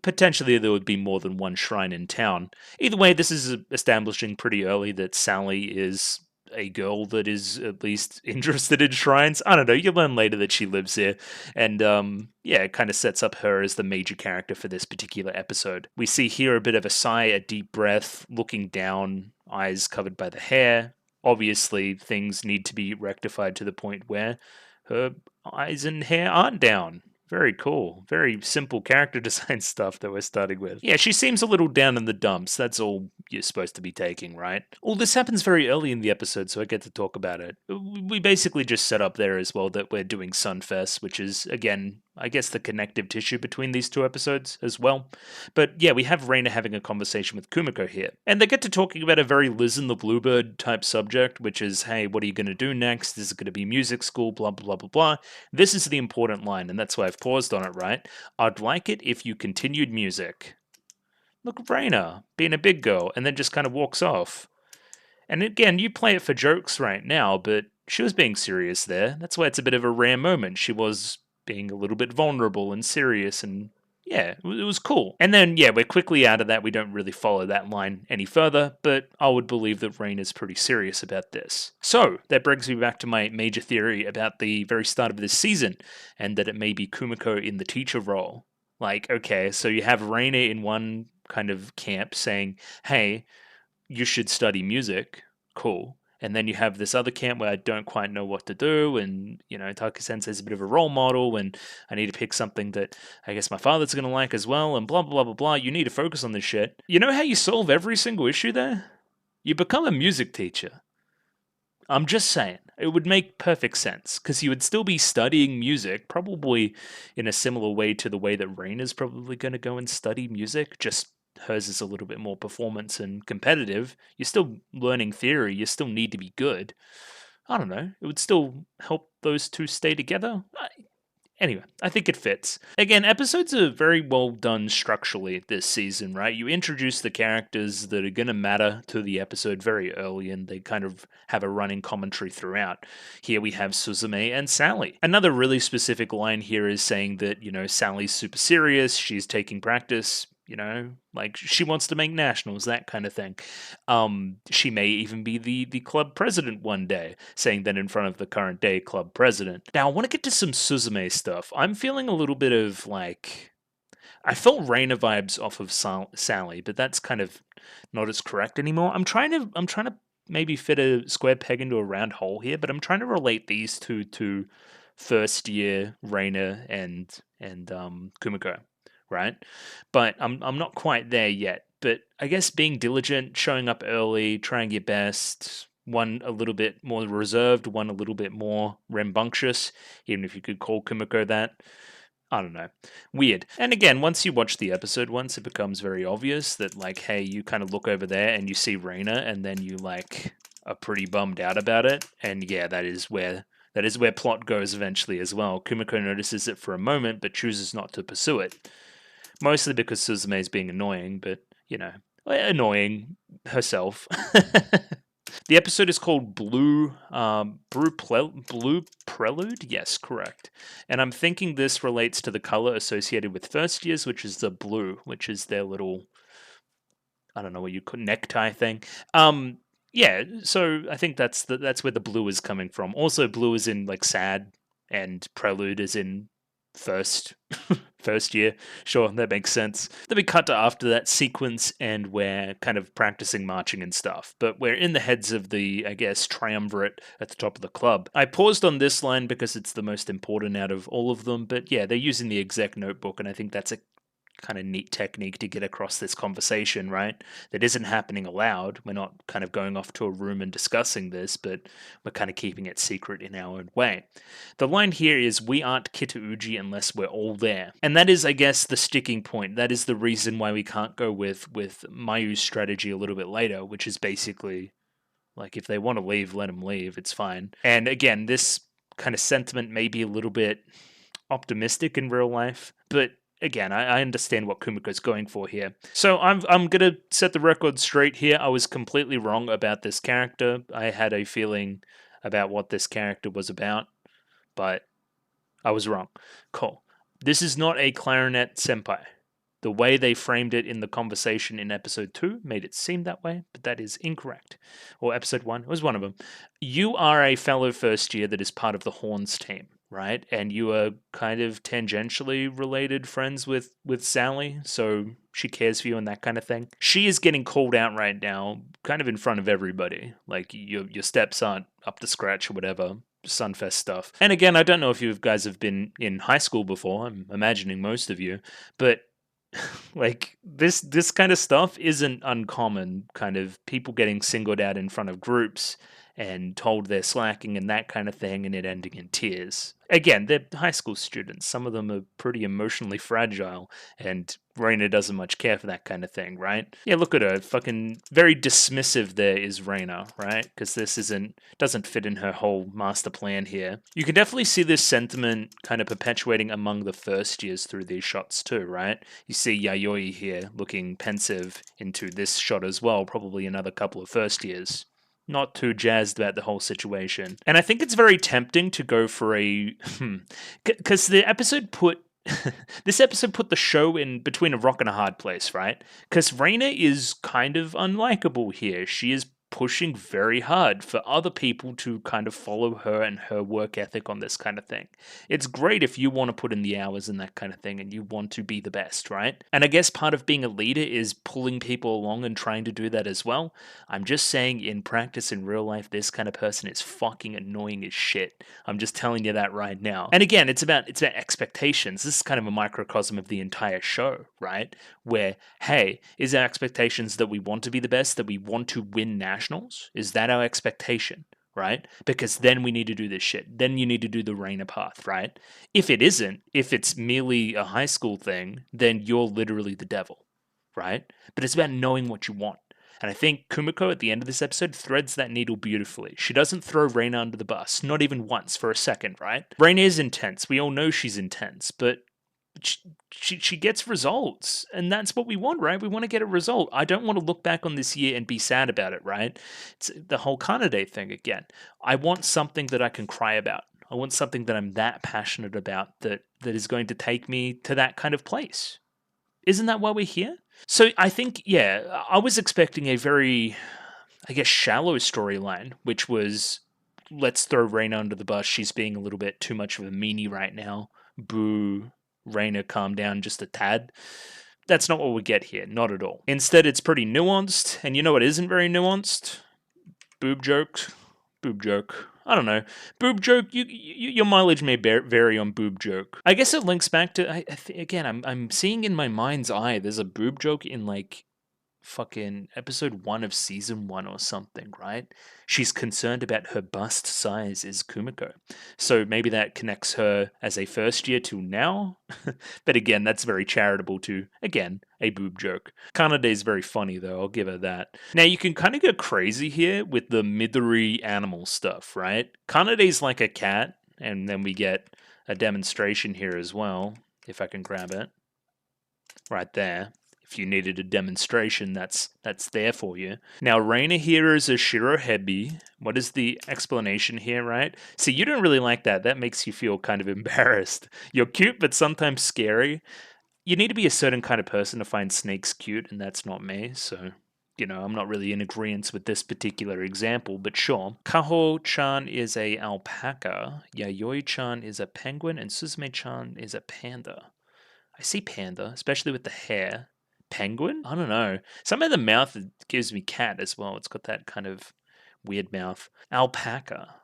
Potentially there would be more than one shrine in town. Either way, this is establishing pretty early that Sally is a girl that is at least interested in shrines. I don't know, you learn later that she lives here. And yeah, it kind of sets up her as the major character for this particular episode. We see here a bit of a sigh, a deep breath, looking down, eyes covered by the hair. Obviously, things need to be rectified to the point where her eyes and hair aren't down. Very cool. Very simple character design stuff that we're starting with. Yeah, she seems a little down in the dumps. That's all you're supposed to be taking, right? All this happens very early in the episode, so I get to talk about it. We basically just set up there as well that we're doing Sunfest, which is, again, I guess the connective tissue between these 2 episodes as well. But yeah, we have Reina having a conversation with Kumiko here. And they get to talking about a very Liz and the Bluebird type subject, which is, hey, what are you going to do next? Is it going to be music school? Blah, blah, blah, blah. This is the important line, and that's why I've paused on it, right? I'd like it if you continued music. Look at Reina, being a big girl, and then just kind of walks off. And again, you play it for jokes right now, but she was being serious there. That's why it's a bit of a rare moment. She was being a little bit vulnerable and serious, and yeah, it was cool. And then, yeah, we're quickly out of that. We don't really follow that line any further, but I would believe that Rain is pretty serious about this. So, that brings me back to my major theory about the very start of this season, and that it may be Kumiko in the teacher role. Like, okay, so you have Reina in one kind of camp saying, hey, you should study music. Cool. And then you have this other camp where I don't quite know what to do, and, you know, Taki-sensei is a bit of a role model, and I need to pick something that I guess my father's going to like as well, and blah, blah, blah, blah. You need to focus on this shit. You know how you solve every single issue there? You become a music teacher. I'm just saying. It would make perfect sense because you would still be studying music, probably in a similar way to the way that Rain is probably going to go and study music. Just hers is a little bit more performance and competitive. You're still learning theory. You still need to be good. I don't know. It would still help those two stay together. Anyway, I think it fits. Again, episodes are very well done structurally this season, right? You introduce the characters that are going to matter to the episode very early, and they kind of have a running commentary throughout. Here we have Suzume and Sally. Another really specific line here is saying that, Sally's super serious, she's taking practice. Like she wants to make nationals, that kind of thing. She may even be the club president one day, saying that in front of the current day club president. Now, I want to get to some Suzume stuff. I'm feeling a little bit of I felt Reina vibes off of Sally, but that's kind of not as correct anymore. I'm trying to maybe fit a square peg into a round hole here, but I'm trying to relate these two to first year Reina and Kumiko, right? But I'm not quite there yet. But I guess being diligent, showing up early, trying your best, one a little bit more reserved, one a little bit more rambunctious, even if you could call Kumiko that. I don't know. Weird. And again, once you watch the episode once, it becomes very obvious that, hey, you kind of look over there and you see Reina, and then you, are pretty bummed out about it. And yeah, that is where plot goes eventually as well. Kumiko notices it for a moment, but chooses not to pursue it. Mostly because Suzume is being annoying, but, annoying herself. The episode is called Blue Prelude? Yes, correct. And I'm thinking this relates to the color associated with first years, which is the blue, which is their little, I don't know what you call necktie thing. Yeah, so I think that's where the blue is coming from. Also, blue is in sad, and prelude is in first year. Sure, that makes sense. Then we cut to after that sequence, and we're kind of practicing marching and stuff. But we're in the heads of the, I guess, triumvirate at the top of the club. I paused on this line because it's the most important out of all of them. But yeah, they're using the exec notebook, and I think that's a kind of neat technique to get across this conversation, right? That isn't happening aloud. We're not kind of going off to a room and discussing this, but we're kind of keeping it secret in our own way. The line here is, we aren't Kitauji unless we're all there. And that is, I guess, the sticking point. That is the reason why we can't go with Mayu's strategy a little bit later, which is basically, if they want to leave, let them leave. It's fine. And again, this kind of sentiment may be a little bit optimistic in real life, but again, I understand what Kumiko's going for here. So I'm gonna set the record straight here. I was completely wrong about this character. I had a feeling about what this character was about, but I was wrong. Cool. This is not a clarinet senpai. The way they framed it in the conversation in episode 2 made it seem that way, but that is incorrect. Or episode 1, it was one of them. You are a fellow first year that is part of the Horns team, right? And you are kind of tangentially related friends with Sally, so she cares for you and that kind of thing. She is getting called out right now, kind of in front of everybody. Your steps aren't up to scratch or whatever. Sunfest stuff. And again, I don't know if you guys have been in high school before. I'm imagining most of you, but this kind of stuff isn't uncommon. Kind of people getting singled out in front of groups and told they're slacking and that kind of thing, and it ending in tears. Again, they're high school students. Some of them are pretty emotionally fragile, and Reina doesn't much care for that kind of thing, right? Yeah, look at her. Fucking very dismissive there is Reina, right? Because this doesn't fit in her whole master plan here. You can definitely see this sentiment kind of perpetuating among the first years through these shots too, right? You see Yayoi here looking pensive into this shot as well, probably another couple of first years. Not too jazzed about the whole situation. And I think it's very tempting to go for because the episode put this episode put the show in between a rock and a hard place, right? Because Reina is kind of unlikable here. She is pushing very hard for other people to kind of follow her and her work ethic on this kind of thing. It's great if you want to put in the hours and that kind of thing and you want to be the best, right? And I guess part of being a leader is pulling people along and trying to do that as well. I'm just saying, in practice, in real life, this kind of person is fucking annoying as shit. I'm just telling you that right now. And again, it's about expectations. This is kind of a microcosm of the entire show, right? Where, hey, is our expectations that we want to be the best, that we want to win nationals? Is that our expectation? right? Because then we need to do this shit. Then you need to do the Reina path, right? If it isn't, if it's merely a high school thing, then you're literally the devil, right? But it's about knowing what you want. And I think Kumiko at the end of this episode threads that needle beautifully. She doesn't throw Reina under the bus, not even once for a second, right? Reina is intense. We all know she's intense, but she gets results, and that's what we want, right? We want to get a result. I don't want to look back on this year and be sad about it, right? It's the whole Kanade thing again. I want something that I can cry about. I want something that I'm that passionate about that is going to take me to that kind of place. Isn't that why we're here? So I think, yeah, I was expecting a very, I guess, shallow storyline, which was let's throw Reina under the bus. She's being a little bit too much of a meanie right now. Boo. Reina, calm down just a tad. That's not what we get here, not at all. Instead, it's pretty nuanced, and you know what isn't very nuanced? Boob joke. Boob joke. I don't know. Boob joke, your mileage may vary on boob joke. I guess it links back to, again, I'm seeing in my mind's eye, there's a boob joke in like fucking episode 1 of season 1 or something, right? She's concerned about her bust size is Kumiko. So maybe that connects her as a first year to now. But again, that's very charitable to, again, a boob joke. Kanade is very funny though, I'll give her that. Now you can kind of go crazy here with the Midori animal stuff, right? Kanade's like a cat, and then we get a demonstration here as well, if I can grab it. Right there. If you needed a demonstration, that's there for you. Now, Reina here is a Shirohebi. What is the explanation here, right? See, you don't really like that. That makes you feel kind of embarrassed. You're cute, but sometimes scary. You need to be a certain kind of person to find snakes cute, and that's not me, so... You know, I'm not really in agreement with this particular example, but sure. Kaho-chan is a alpaca, Yayoi-chan is a penguin, and Suzume-chan is a panda. I see panda, especially with the hair. Penguin? I don't know. Some of the mouth gives me cat as well. It's got that kind of weird mouth. Alpaca.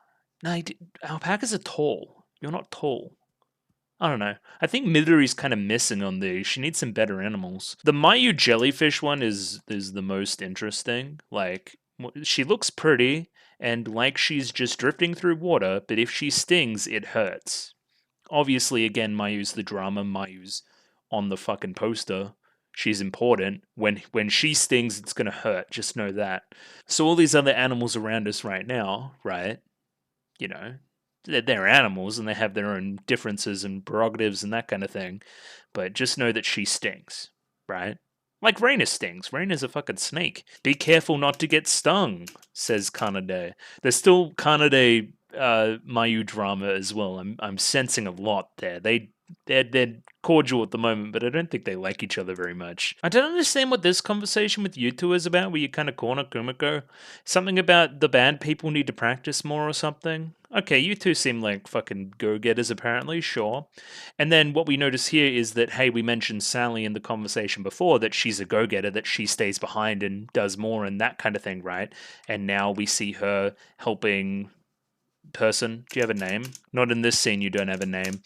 No, alpacas are tall. You're not tall. I don't know. I think Midori's kind of missing on these. She needs some better animals. The Mayu jellyfish one is the most interesting. Like, she looks pretty, and like she's just drifting through water, but if she stings, it hurts. Obviously, again, Mayu's the drama. Mayu's on the fucking poster. She's important. When she stings, it's gonna hurt. Just know that. So all these other animals around us right now, right? You know, they're animals and they have their own differences and prerogatives and that kind of thing. But just know that she stings, right? Like Reina stings. Reina's a fucking snake. Be careful not to get stung, says Kanade. There's still Kanade Mayu drama as well. I'm sensing a lot there. They're cordial at the moment, but I don't think they like each other very much. I don't understand what this conversation with you two is about, where you kind of corner Kumiko. Something about the bad people need to practice more or something. Okay, you two seem like fucking go-getters apparently, sure. And then what we notice here is that, hey, we mentioned Sally in the conversation before, that she's a go-getter, that she stays behind and does more and that kind of thing, right? And now we see her helping... person. Do you have a name? Not in this scene, you don't have a name.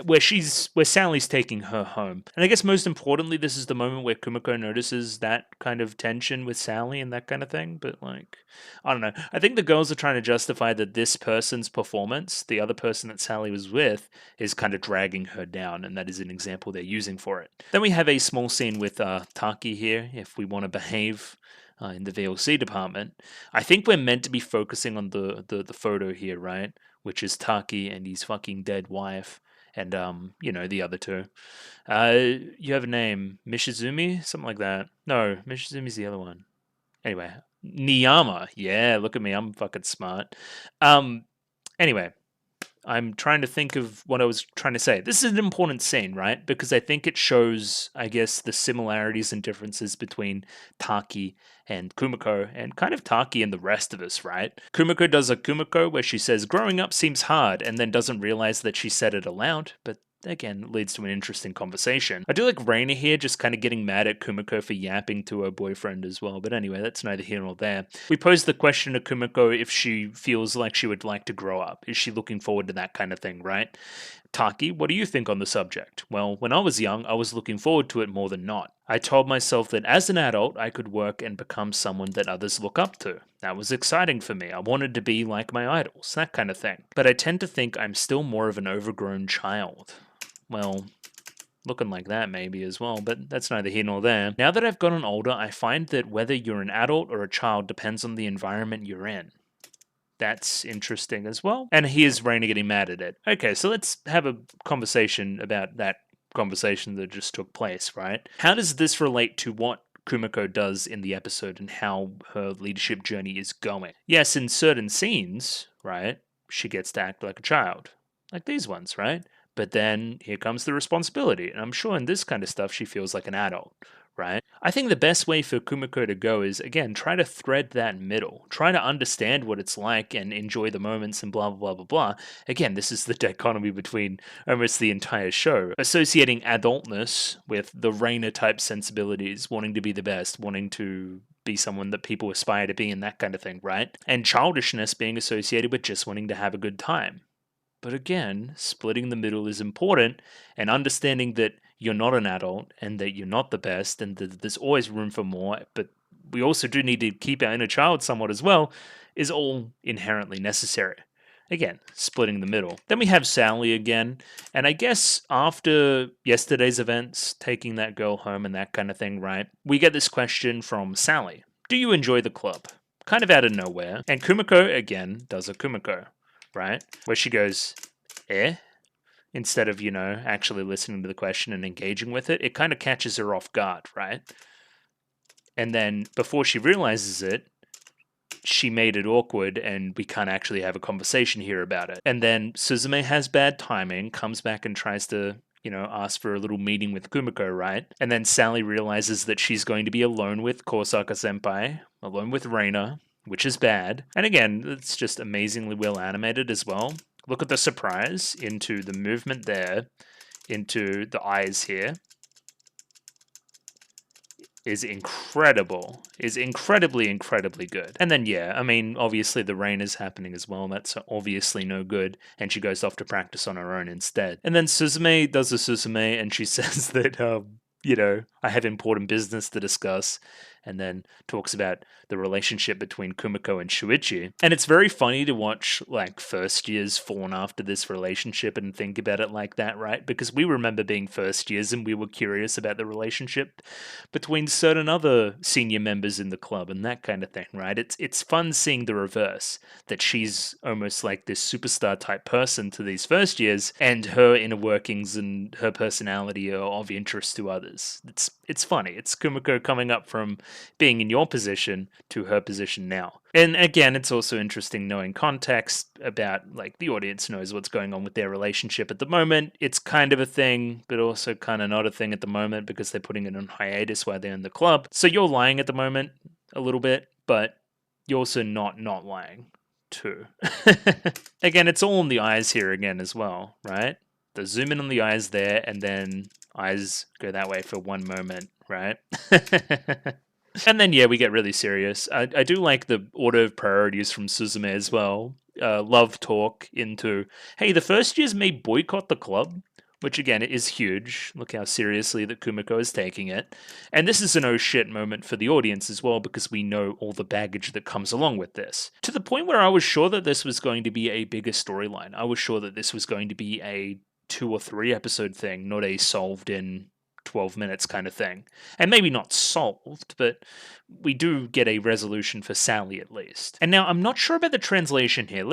Where Sally's taking her home. And I guess most importantly, this is the moment where Kumiko notices that kind of tension with Sally and that kind of thing. But like, I don't know. I think the girls are trying to justify that this person's performance, the other person that Sally was with, is kind of dragging her down. And that is an example they're using for it. Then we have a small scene with Taki here, if we want to behave. In the VLC department. I think we're meant to be focusing on the photo here, right? Which is Taki and his fucking dead wife. And, you know, the other two. You have a name. Mishizumi? Something like that. No, Mishizumi's the other one. Anyway. Niyama. Yeah, look at me. I'm fucking smart. Anyway. I'm trying to think of what I was trying to say. This is an important scene, right? Because I think it shows, I guess, the similarities and differences between Taki and Kumiko, and kind of Taki and the rest of us, right? Kumiko does a Kumiko where she says, growing up seems hard, and then doesn't realize that she said it aloud, but again, leads to an interesting conversation. I do like Reina here just kind of getting mad at Kumiko for yapping to her boyfriend as well, but anyway, that's neither here nor there. We pose the question to Kumiko if she feels like she would like to grow up. Is she looking forward to that kind of thing, right? Taki, what do you think on the subject? Well, when I was young, I was looking forward to it more than not. I told myself that as an adult, I could work and become someone that others look up to. That was exciting for me. I wanted to be like my idols, that kind of thing. But I tend to think I'm still more of an overgrown child. Well, looking like that maybe as well, but that's neither here nor there. Now that I've gotten older, I find that whether you're an adult or a child depends on the environment you're in. That's interesting as well. And here's Raina getting mad at it. Okay, so let's have a conversation about that conversation that just took place, right? How does this relate to what Kumiko does in the episode and how her leadership journey is going? Yes, in certain scenes, right, she gets to act like a child, like these ones, right? But then here comes the responsibility, and I'm sure in this kind of stuff she feels like an adult, right? I think the best way for Kumiko to go is, again, try to thread that middle. Try to understand what it's like and enjoy the moments and blah, blah, blah, blah, blah. Again, this is the dichotomy between almost the entire show. Associating adultness with the Raina type sensibilities, wanting to be the best, wanting to be someone that people aspire to be and that kind of thing, right? And childishness being associated with just wanting to have a good time. But again, splitting the middle is important, and understanding that you're not an adult and that you're not the best and that there's always room for more, but we also do need to keep our inner child somewhat as well, is all inherently necessary. Again, splitting the middle. Then we have Sally again, and I guess after yesterday's events, taking that girl home and that kind of thing, right? We get this question from Sally. Do you enjoy the club? Kind of out of nowhere. And Kumiko, again, does a Kumiko, right? Where she goes, instead of, actually listening to the question and engaging with it. It kind of catches her off guard, right? And then before she realizes it, she made it awkward and we can't actually have a conversation here about it. And then Suzume has bad timing, comes back and tries to, ask for a little meeting with Kumiko, right? And then Sally realizes that she's going to be alone with Kosaka Senpai, alone with Reina, which is bad. And again, it's just amazingly well animated as well. Look at the surprise into the movement there, into the eyes here. Is incredible. Is incredibly, incredibly good. And then, yeah, I mean, obviously the rain is happening as well. That's obviously no good. And she goes off to practice on her own instead. And then Suzume does a Suzume and she says that, I have important business to discuss. And then talks about the relationship between Kumiko and Shuichi. And it's very funny to watch, first years fawn after this relationship and think about it like that, right? Because we remember being first years and we were curious about the relationship between certain other senior members in the club and that kind of thing, right? It's fun seeing the reverse, that she's almost like this superstar type person to these first years, and her inner workings and her personality are of interest to others. It's funny. It's Kumiko coming up from being in your position to her position now. And again, it's also interesting knowing context about, the audience knows what's going on with their relationship at the moment. It's kind of a thing, but also kind of not a thing at the moment because they're putting it on hiatus while they're in the club. So you're lying at the moment a little bit, but you're also not lying too. Again, it's all in the eyes here again as well, right? The zoom in on the eyes there, and then eyes go that way for one moment, right? And then, yeah, we get really serious. I do like the order of priorities from Suzume as well. Love talk into, hey, the first years may boycott the club, which again is huge. Look how seriously that Kumiko is taking it. And this is an oh shit moment for the audience as well, because we know all the baggage that comes along with this. To the point where I was sure that this was going to be a bigger storyline. I was sure that this was going to be a 2 or 3 episode thing, not a solved in 12 minutes kind of thing. And maybe not solved, but we do get a resolution for Sally at least. And now I'm not sure about the translation here.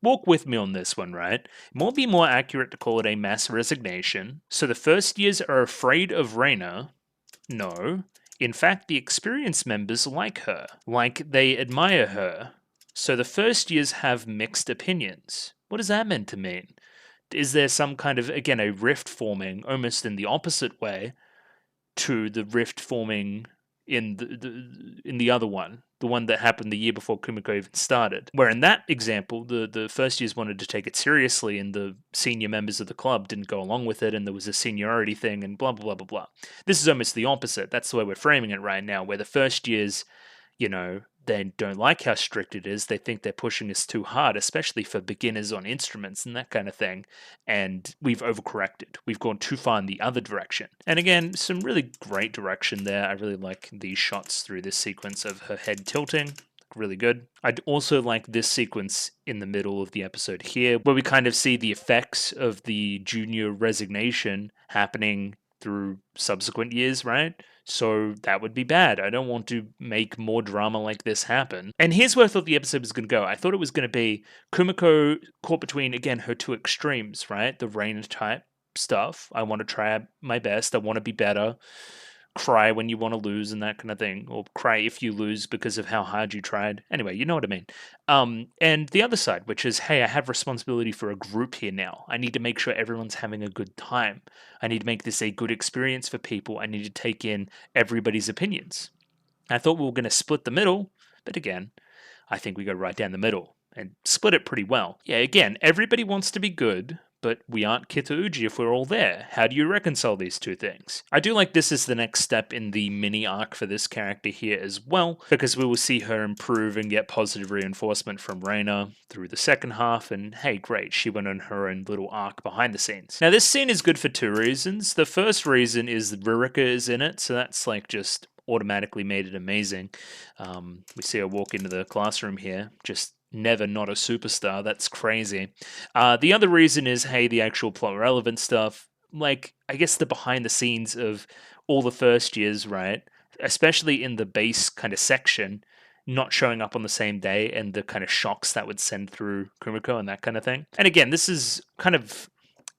Walk with me on this one, right? It might be more accurate to call it a mass resignation. So the first years are afraid of Reina. No. In fact, the experienced members like her. Like they admire her. So the first years have mixed opinions. What is that meant to mean? Is there some kind of, again, a rift forming almost in the opposite way to the rift forming in the other one, the one that happened the year before Kumiko even started? Where in that example, the first years wanted to take it seriously and the senior members of the club didn't go along with it and there was a seniority thing and blah, blah, blah, blah, blah. This is almost the opposite. That's the way we're framing it right now, where the first years, they don't like how strict it is. They think they're pushing us too hard, especially for beginners on instruments and that kind of thing. And we've overcorrected. We've gone too far in the other direction. And again, some really great direction there. I really like these shots through this sequence of her head tilting. Really good. I'd also like this sequence in the middle of the episode here, where we kind of see the effects of the junior resignation happening through subsequent years, right? So that would be bad. I don't want to make more drama like this happen. And here's where I thought the episode was going to go. I thought it was going to be Kumiko caught between, again, her two extremes, right? The Rain type stuff. I want to try my best. I want to be better. Cry when you want to lose and that kind of thing, or cry if you lose because of how hard you tried. Anyway, you know what I mean. And the other side, which is, hey, I have responsibility for a group here now. I need to make sure everyone's having a good time. I need to make this a good experience for people. I need to take in everybody's opinions. I thought we were going to split the middle, but again, I think we go right down the middle and split it pretty well. Yeah, again, everybody wants to be good, but we aren't Kitauji if we're all there. How do you reconcile these two things? I do like this as the next step in the mini arc for this character here as well, because we will see her improve and get positive reinforcement from Reina through the second half, and hey, great, she went on her own little arc behind the scenes. Now, this scene is good for two reasons. The first reason is that Ririka is in it, so that's like just automatically made it amazing. We see her walk into the classroom here, just never not a superstar. That's crazy. The other reason is, hey, the actual plot relevant stuff, like, I guess the behind the scenes of all the first years, right? Especially in the base kind of section, not showing up on the same day and the kind of shocks that would send through Kumiko and that kind of thing. And again, this is kind of,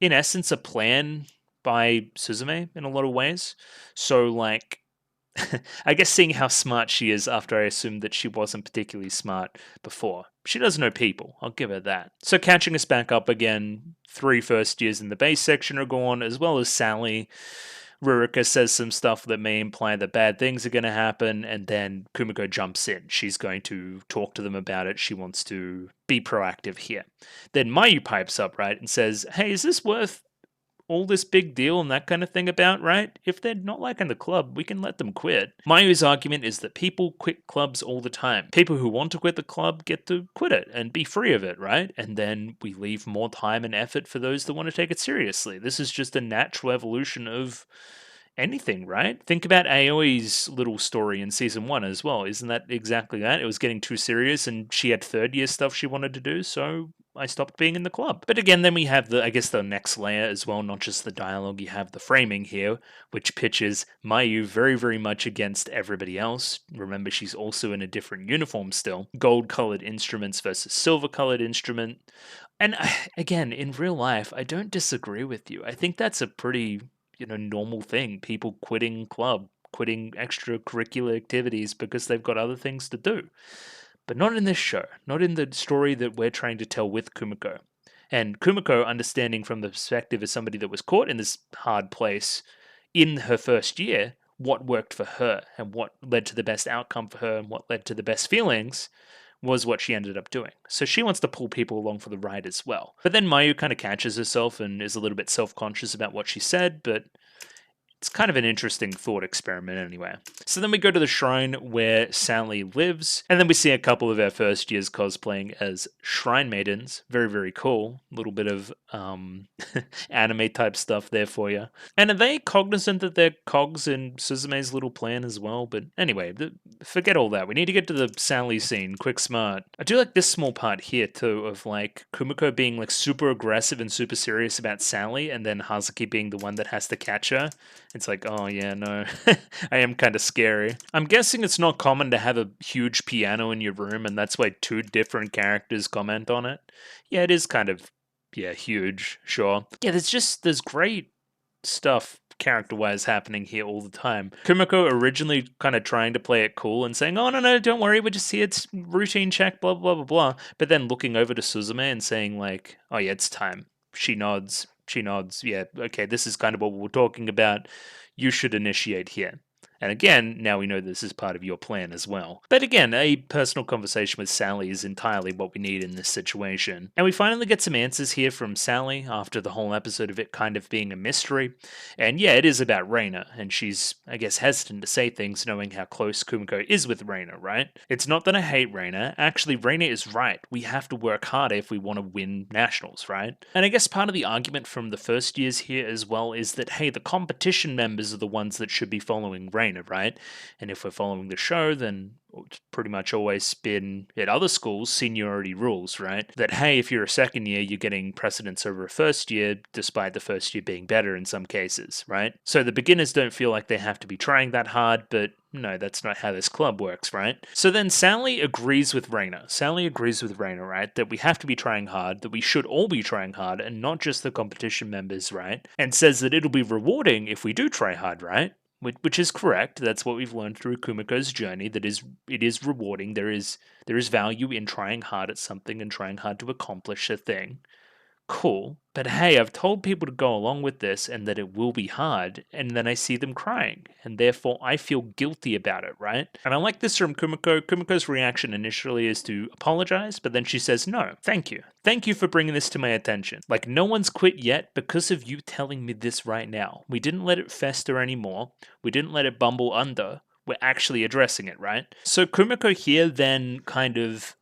in essence, a plan by Suzume in a lot of ways. So, like, I guess seeing how smart she is after I assumed that she wasn't particularly smart before. She does know people, I'll give her that. So catching us back up again, 3 first years in the base section are gone, as well as Sally. Rurika says some stuff that may imply that bad things are going to happen, and then Kumiko jumps in. She's going to talk to them about it. She wants to be proactive here. Then Mayu pipes up, right, and says, hey, is this worth all this big deal and that kind of thing about, right? If they're not liking the club, we can let them quit. Mayu's argument is that people quit clubs all the time. People who want to quit the club get to quit it and be free of it, right? And then we leave more time and effort for those that want to take it seriously. This is just a natural evolution of anything, right? Think about Aoi's little story in season 1 as well. Isn't that exactly that? It was getting too serious and she had third year stuff she wanted to do, so I stopped being in the club. But again, then we have the, I guess, the next layer as well, not just the dialogue, you have the framing here, which pitches Mayu very, very much against everybody else. Remember, she's also in a different uniform still. Gold-colored instruments versus silver-colored instrument. And again, in real life, I don't disagree with you. I think that's a pretty, normal thing. People quitting club, quitting extracurricular activities because they've got other things to do. But not in this show, not in the story that we're trying to tell with Kumiko. And Kumiko, understanding from the perspective of somebody that was caught in this hard place in her first year, what worked for her and what led to the best outcome for her and what led to the best feelings was what she ended up doing. So she wants to pull people along for the ride as well. But then Mayu kind of catches herself and is a little bit self-conscious about what she said, but it's kind of an interesting thought experiment anyway. So then we go to the shrine where Sally lives, and then we see a couple of our first years cosplaying as shrine maidens. Very, very cool. A little bit of anime type stuff there for you. And are they cognizant that they're cogs in Suzume's little plan as well? But anyway, forget all that. We need to get to the Sally scene, quick smart. I do like this small part here too of like Kumiko being like super aggressive and super serious about Sally, and then Hazuki being the one that has to catch her. It's like, oh yeah, no, I am kind of scary. I'm guessing it's not common to have a huge piano in your room, and that's why 2 different characters comment on it. Yeah, it is kind of, huge, sure. Yeah, there's great stuff character-wise happening here all the time. Kumiko originally kind of trying to play it cool and saying, oh, no, don't worry, we're just here, it's routine check, blah, blah, blah, blah. But then looking over to Suzume and saying like, oh yeah, it's time. She nods, yeah, okay, this is kind of what we're talking about. You should initiate here. And again, now we know this is part of your plan as well. But again, a personal conversation with Sally is entirely what we need in this situation. And we finally get some answers here from Sally after the whole episode of it kind of being a mystery. And yeah, it is about Reina, and she's, I guess, hesitant to say things knowing how close Kumiko is with Reina, right? It's not that I hate Reina. Actually, Reina is right. We have to work harder if we want to win nationals, right? And I guess part of the argument from the first years here as well is that, hey, the competition members are the ones that should be following Reina, right? And if we're following the show, then it's pretty much always been at other schools seniority rules, right? That, hey, if you're a second year, you're getting precedence over a first year, despite the first year being better in some cases, right? So the beginners don't feel like they have to be trying that hard, but no, that's not how this club works, right? So then Sally agrees with Reina. Sally agrees with Reina, right? That we have to be trying hard, that we should all be trying hard, and not just the competition members, right? And says that it'll be rewarding if we do try hard, right? Which is correct. That's what we've learned through Kumiko's journey. That it is rewarding. There is value in trying hard at something and trying hard to accomplish a thing. Cool. But hey, I've told people to go along with this and that it will be hard, and then I see them crying, and therefore I feel guilty about it, right? And I like this from Kumiko. Kumiko's reaction initially is to apologize, but then she says, no, thank you. Thank you for bringing this to my attention. Like, no one's quit yet because of you telling me this right now. We didn't let it fester anymore. We didn't let it bumble under. We're actually addressing it, right? So Kumiko here then kind of,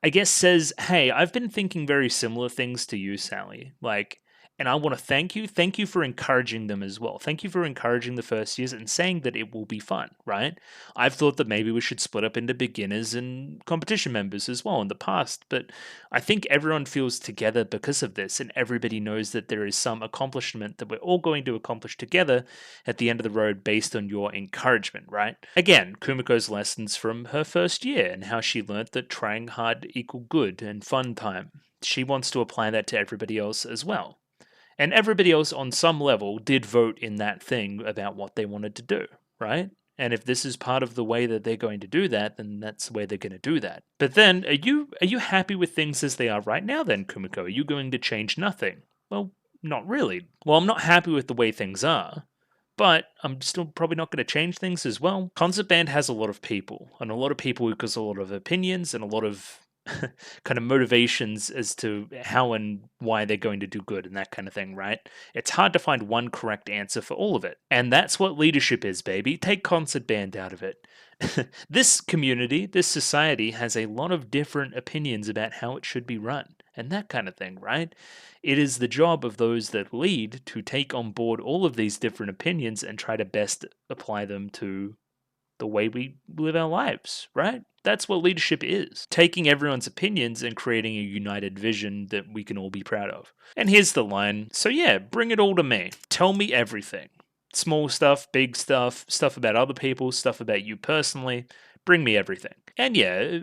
I guess, says, hey, I've been thinking very similar things to you, Sally. Like, and I want to thank you. Thank you for encouraging them as well. Thank you for encouraging the first years and saying that it will be fun, right? I've thought that maybe we should split up into beginners and competition members as well in the past, but I think everyone feels together because of this, and everybody knows that there is some accomplishment that we're all going to accomplish together at the end of the road based on your encouragement, right? Again, Kumiko's lessons from her first year and how she learnt that trying hard equal good and fun time. She wants to apply that to everybody else as well. And everybody else on some level did vote in that thing about what they wanted to do, right? And if this is part of the way that they're going to do that, then that's the way they're going to do that. But then, are you happy with things as they are right now then, Kumiko? Are you going to change nothing? Well, not really. Well, I'm not happy with the way things are, but I'm still probably not going to change things as well. Concert band has a lot of people, and a lot of people because a lot of opinions and a lot of kind of motivations as to how and why they're going to do good and that kind of thing, right? It's hard to find one correct answer for all of it. And that's what leadership is, baby. Take concert band out of it. This community, this society has a lot of different opinions about how it should be run and that kind of thing, right? It is the job of those that lead to take on board all of these different opinions and try to best apply them to the way we live our lives, right? That's what leadership is. Taking everyone's opinions and creating a united vision that we can all be proud of. And here's the line. So yeah, bring it all to me. Tell me everything. Small stuff, big stuff, stuff about other people, stuff about you personally. Bring me everything. And yeah,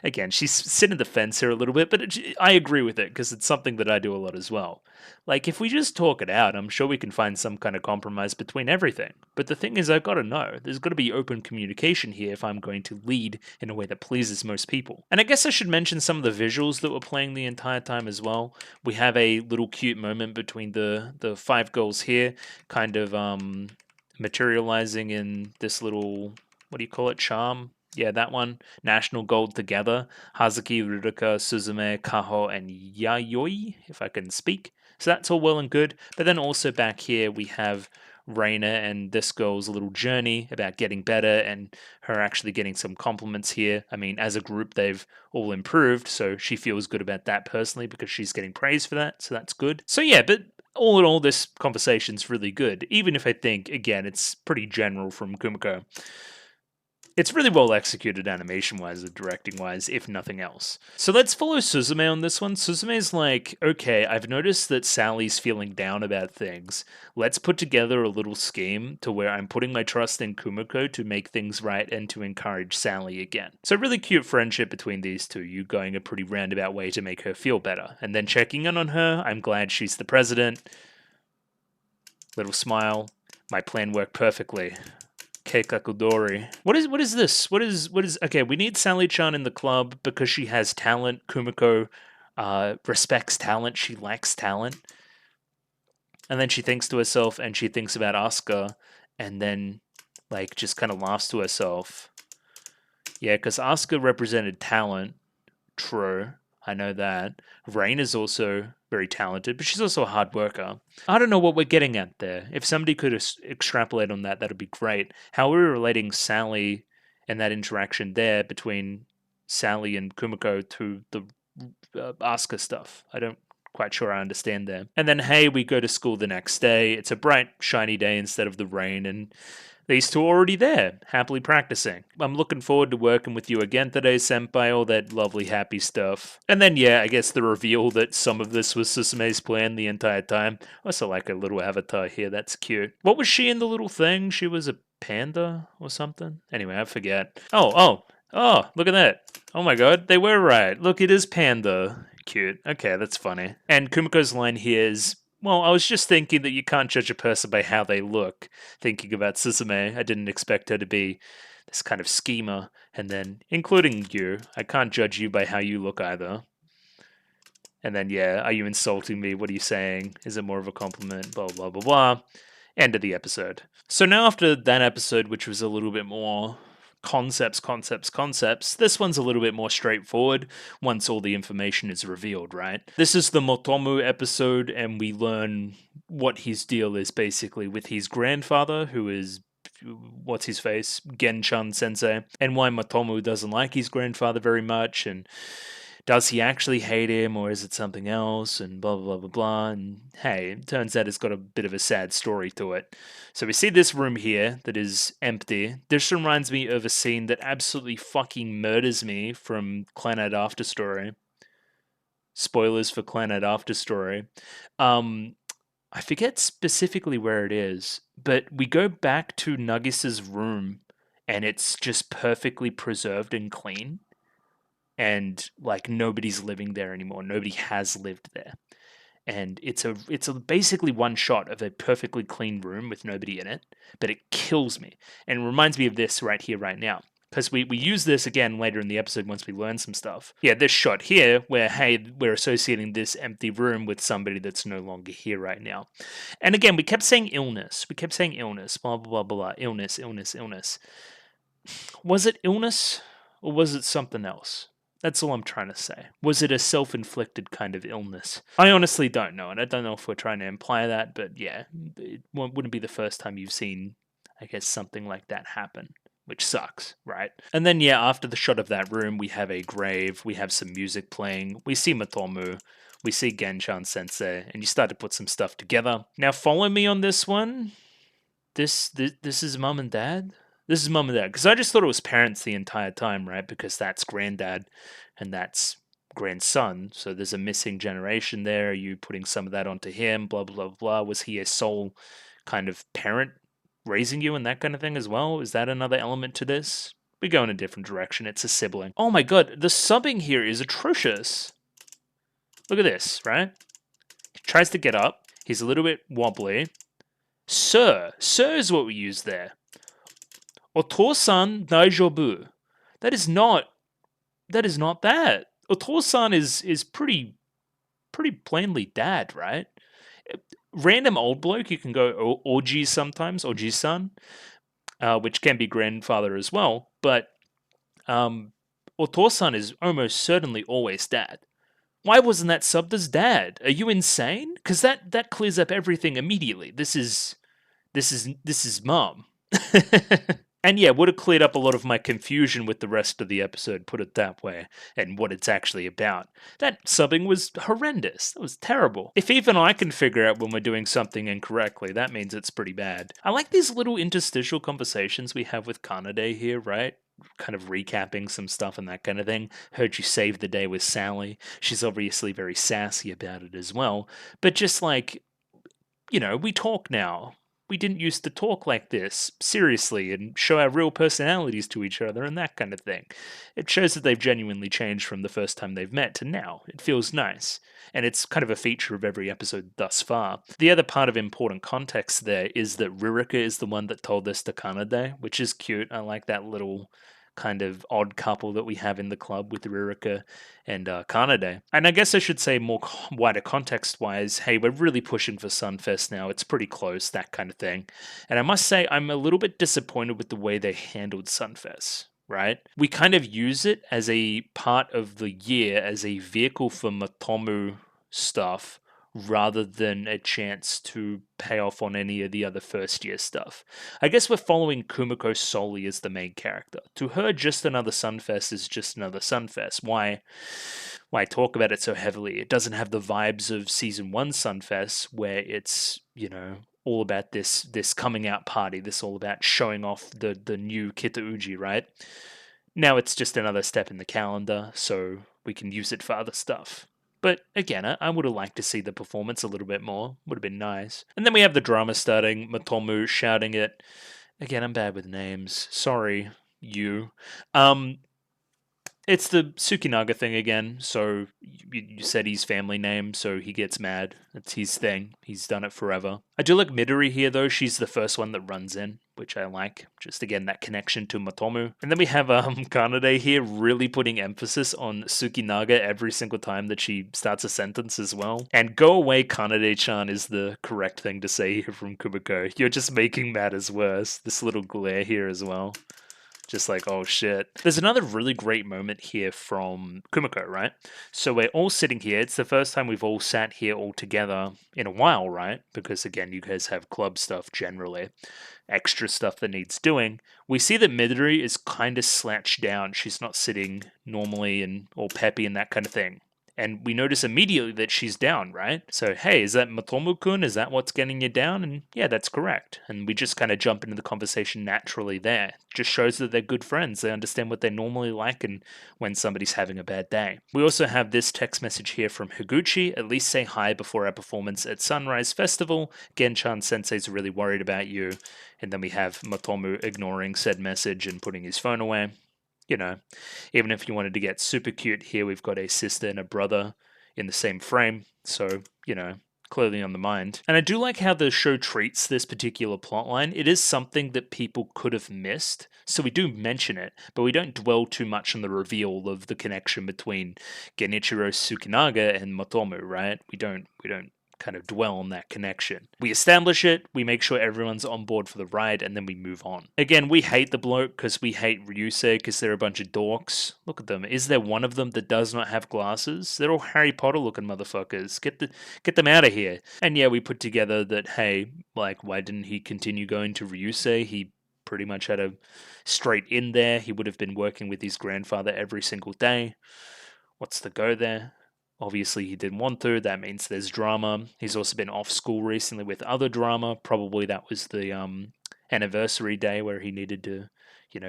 again, she's sitting the fence here a little bit, but I agree with it because it's something that I do a lot as well. Like, if we just talk it out, I'm sure we can find some kind of compromise between everything. But the thing is, I've got to know. There's got to be open communication here if I'm going to lead in a way that pleases most people. And I guess I should mention some of the visuals that were playing the entire time as well. We have a little cute moment between the five girls here, kind of materializing in this little, what do you call it, charm? Yeah, that one. National Gold together. Hazuki, Ruruka, Suzume, Kaho, and Yayoi, if I can speak. So that's all well and good. But then also back here we have Reina and this girl's little journey about getting better and her actually getting some compliments here. I mean, as a group, they've all improved, so she feels good about that personally because she's getting praise for that, so that's good. So yeah, but all in all, this conversation's really good, even if I think, again, it's pretty general from Kumiko. It's really well executed animation-wise and directing-wise, if nothing else. So let's follow Suzume on this one. Suzume's like, okay, I've noticed that Sally's feeling down about things. Let's put together a little scheme to where I'm putting my trust in Kumiko to make things right and to encourage Sally again. So really cute friendship between these two, you going a pretty roundabout way to make her feel better. And then checking in on her, I'm glad she's the president. Little smile. My plan worked perfectly. Keikakudori. What is this? What is okay, we need Sally-chan in the club because she has talent. Kumiko respects talent, she lacks talent. And then she thinks to herself and she thinks about Asuka, and then like just kind of laughs to herself. Yeah, because Asuka represented talent. True, I know that. Rain is also very talented, but she's also a hard worker. I don't know what we're getting at there. If somebody could extrapolate on that, that'd be great. How are we relating Sally and that interaction there between Sally and Kumiko to the Asuka stuff? I don't quite sure I understand there. And then, hey, we go to school the next day. It's a bright, shiny day instead of the rain, and these two are already there, happily practicing. I'm looking forward to working with you again today, Senpai, all that lovely, happy stuff. And then, yeah, I guess the reveal that some of this was Susume's plan the entire time. I also like a little avatar here, that's cute. What was she in the little thing? She was a panda or something? Anyway, I forget. Oh, look at that. Oh my god, they were right. Look, it is panda. Cute. Okay, that's funny. And Kumiko's line here is, well, I was just thinking that you can't judge a person by how they look. Thinking about Suzume, I didn't expect her to be this kind of schemer. And then, including you, I can't judge you by how you look either. And then, yeah, are you insulting me? What are you saying? Is it more of a compliment? Blah, blah, blah, blah. End of the episode. So now after that episode, which was a little bit more concepts, this one's a little bit more straightforward once all the information is revealed, right? This is the Motomu episode, and we learn what his deal is basically with his grandfather, who is what's his face, Genchan Sensei, and why Motomu doesn't like his grandfather very much, and does he actually hate him, or is it something else, and blah, blah, blah, blah, and hey, it turns out it's got a bit of a sad story to it. So we see this room here that is empty. This reminds me of a scene that absolutely fucking murders me from Clannad After Story. Spoilers for Clannad After Story. I forget specifically where it is, but we go back to Nagisa's room, and it's just perfectly preserved and clean. And like nobody's living there anymore. Nobody has lived there. And it's a basically one shot of a perfectly clean room with nobody in it, but it kills me. And it reminds me of this right here, right now. Because we use this again later in the episode once we learn some stuff. Yeah, this shot here where, hey, we're associating this empty room with somebody that's no longer here right now. And again, we kept saying illness. Blah, blah, blah, blah, illness. Was it illness or was it something else? That's all I'm trying to say. Was it a self-inflicted kind of illness? I honestly don't know, and I don't know if we're trying to imply that, but yeah, it wouldn't be the first time you've seen, I guess, something like that happen, which sucks, right? And then, yeah, after the shot of that room, we have a grave, we have some music playing, we see Motomu, we see Genchan Sensei, and you start to put some stuff together. Now, follow me on this one. This is mum and dad? This is mum and dad, because I just thought it was parents the entire time, right? Because that's granddad and that's grandson. So there's a missing generation there. Are you putting some of that onto him? Blah, blah, blah. Was he a sole kind of parent raising you and that kind of thing as well? Is that another element to this? We go in a different direction. It's a sibling. Oh my god, the subbing here is atrocious. Look at this, right? He tries to get up. He's a little bit wobbly. Sir is what we use there. Oto-san daijoubu. That is not that. Oto-san is pretty plainly dad, right? Random old bloke, you can go Oji sometimes, Oji-san, which can be grandfather as well, but Oto-san is almost certainly always dad. Why wasn't that subbed as dad? Are you insane? Because that clears up everything immediately. This is mom. And yeah, would have cleared up a lot of my confusion with the rest of the episode, put it that way, and what it's actually about. That subbing was horrendous. That was terrible. If even I can figure out when we're doing something incorrectly, that means it's pretty bad. I like these little interstitial conversations we have with Kanade here, right? Kind of recapping some stuff and that kind of thing. Heard you save the day with Sally. She's obviously very sassy about it as well. But just like, we talk now. We didn't used to talk like this, seriously, and show our real personalities to each other and that kind of thing. It shows that they've genuinely changed from the first time they've met to now. It feels nice. And it's kind of a feature of every episode thus far. The other part of important context there is that Ririka is the one that told this to Kanade, which is cute. I like that little kind of odd couple that we have in the club with Ririka and Kanade. And I guess I should say more wider context-wise, hey, we're really pushing for Sunfest now. It's pretty close, that kind of thing. And I must say, I'm a little bit disappointed with the way they handled Sunfest. Right? We kind of use it as a part of the year, as a vehicle for Matomu stuff, rather than a chance to pay off on any of the other first year stuff. I guess we're following Kumiko solely as the main character. To her, just another Sunfest is just another Sunfest. Why talk about it so heavily? It doesn't have the vibes of season 1 Sunfest, where it's, all about this coming out party, this all about showing off the new Kitauji, right? Now it's just another step in the calendar, so we can use it for other stuff. But again, I would have liked to see the performance a little bit more. Would have been nice. And then we have the drama starting, Matomu shouting it. Again, I'm bad with names. Sorry, you. It's the Tsukinaga thing again. So you said his family name, so he gets mad. It's his thing. He's done it forever. I do like Midori here, though. She's the first one that runs in, which I like. Just, again, that connection to Matomu. And then we have Kanade here really putting emphasis on Tsukinaga every single time that she starts a sentence as well. And go away, Kanade-chan is the correct thing to say here from Kumiko. You're just making matters worse. This little glare here as well. Just like, oh shit. There's another really great moment here from Kumiko, right? So we're all sitting here. It's the first time we've all sat here all together in a while, right? Because again, you guys have club stuff generally, extra stuff that needs doing. We see that Midori is kind of slouched down. She's not sitting normally and all peppy and that kind of thing. And we notice immediately that she's down, right? So, hey, is that Matomu-kun? Is that what's getting you down? And yeah, that's correct. And we just kind of jump into the conversation naturally there. Just shows that they're good friends. They understand what they normally like and when somebody's having a bad day. We also have this text message here from Higuchi. At least say hi before our performance at Sunrise Festival. Gen-chan sensei's really worried about you. And then we have Matomu ignoring said message and putting his phone away. Even if you wanted to get super cute here, we've got a sister and a brother in the same frame. So, clearly on the mind. And I do like how the show treats this particular plotline. It is something that people could have missed. So we do mention it, but we don't dwell too much on the reveal of the connection between Genichiro Tsukinaga and Matomu, right? We don't kind of dwell on that connection. We establish it, we make sure everyone's on board for the ride, and then we move on. Again, we hate the bloke because we hate Ryusei because they're a bunch of dorks. Look at them. Is there one of them that does not have glasses? They're all Harry Potter looking motherfuckers. Get them out of here. And yeah, we put together that, hey, like, why didn't he continue going to Ryusei? He pretty much had a straight in there. He would have been working with his grandfather every single day. What's the go there? Obviously, he didn't want to. That means there's drama. He's also been off school recently with other drama. Probably that was the anniversary day where he needed to,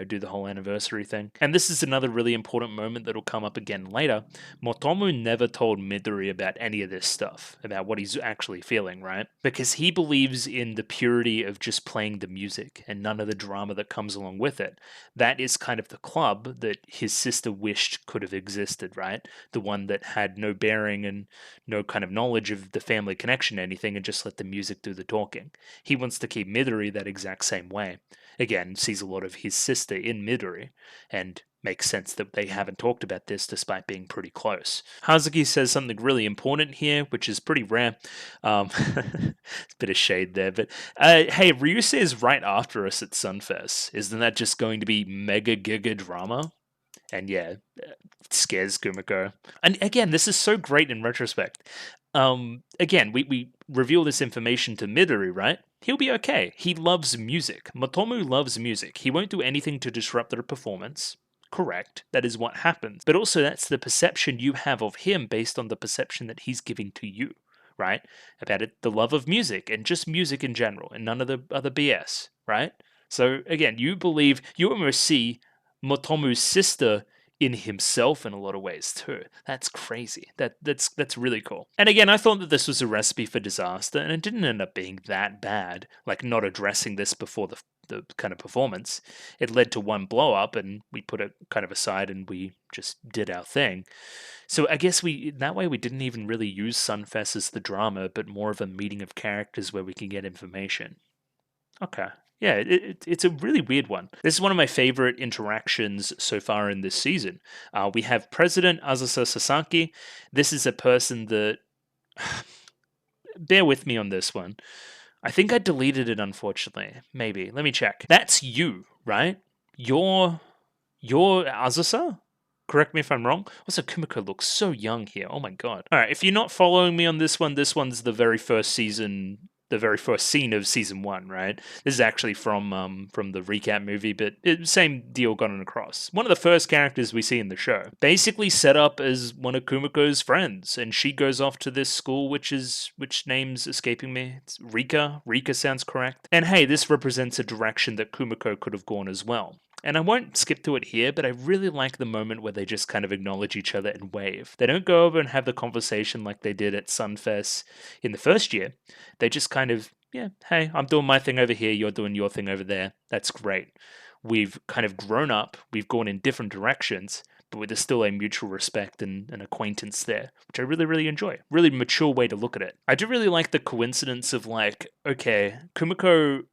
do the whole anniversary thing. And this is another really important moment that'll come up again later. Motomu never told Midori about any of this stuff, about what he's actually feeling, right? Because he believes in the purity of just playing the music and none of the drama that comes along with it. That is kind of the club that his sister wished could have existed, right? The one that had no bearing and no kind of knowledge of the family connection or anything and just let the music do the talking. He wants to keep Midori that exact same way. Again, sees a lot of his sister in Midori, and makes sense that they haven't talked about this despite being pretty close. Hazuki says something really important here, which is pretty rare. It's a bit of shade there, but hey, Ryusei is right after us at Sunfest. Isn't that just going to be mega giga drama? And yeah, it scares Kumiko. And again, this is so great in retrospect. Again, we reveal this information to Midori, right? He'll be okay. He loves music. Motomu loves music. He won't do anything to disrupt their performance. Correct. That is what happens. But also, that's the perception you have of him based on the perception that he's giving to you, right? About it, the love of music and just music in general and none of the other BS, right? So again, you almost see Motomu's sister in himself in a lot of ways too. That's crazy. That's really cool. And again, I thought that this was a recipe for disaster, and it didn't end up being that bad. Like not addressing this before the kind of performance, it led to one blow up, and we put it kind of aside, and we just did our thing. So I guess that way we didn't even really use Sunfest as the drama, but more of a meeting of characters where we can get information. Okay. Yeah, it's a really weird one. This is one of my favorite interactions so far in this season. We have President Azusa Sasaki. This is a person that. Bear with me on this one. I think I deleted it, unfortunately. Maybe. Let me check. That's you, right? You're Azusa? Correct me if I'm wrong. Also, Kumiko looks so young here. Oh my god. Alright, if you're not following me on this one's the very first season, the very first scene of season 1, right? This is actually from the recap movie, but same deal gotten across. One of the first characters we see in the show. Basically set up as one of Kumiko's friends, and she goes off to this school which name's escaping me. It's Rika. Rika sounds correct. And hey, this represents a direction that Kumiko could have gone as well. And I won't skip to it here, but I really like the moment where they just kind of acknowledge each other and wave. They don't go over and have the conversation like they did at Sunfest in the first year. They just kind of, yeah, hey, I'm doing my thing over here, you're doing your thing over there. That's great. We've kind of grown up, we've gone in different directions, but there's still a mutual respect and an acquaintance there, which I really, really enjoy. Really mature way to look at it. I do really like the coincidence of like, okay, Kumiko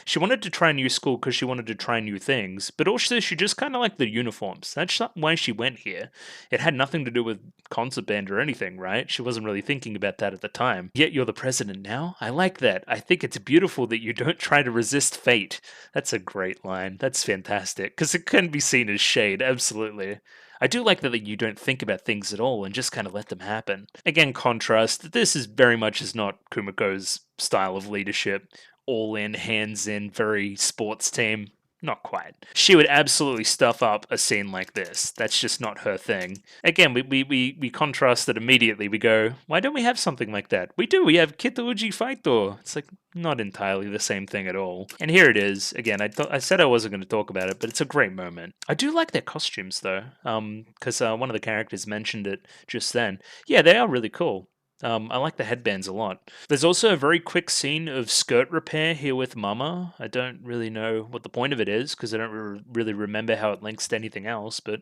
she wanted to try a new school because she wanted to try new things, but also she just kind of liked the uniforms. That's not why she went here. It had nothing to do with concert band or anything, right? She wasn't really thinking about that at the time. Yet you're the president now? I like that. I think it's beautiful that you don't try to resist fate. That's a great line. That's fantastic, because it can be seen as shade, absolutely. I do like that you don't think about things at all and just kind of let them happen. Again, contrast, this is very much is not Kumiko's style of leadership. All in, hands in, very sports team. Not quite. She would absolutely stuff up a scene like this. That's just not her thing. Again, we contrast it immediately. We go, why don't we have something like that? We do. We have Kitouji Faito. It's like not entirely the same thing at all. And here it is. Again, I said I wasn't going to talk about it, but it's a great moment. I do like their costumes though, because one of the characters mentioned it just then. Yeah, they are really cool. I like the headbands a lot. There's also a very quick scene of skirt repair here with Mama. I don't really know what the point of it is, because I don't really remember how it links to anything else, but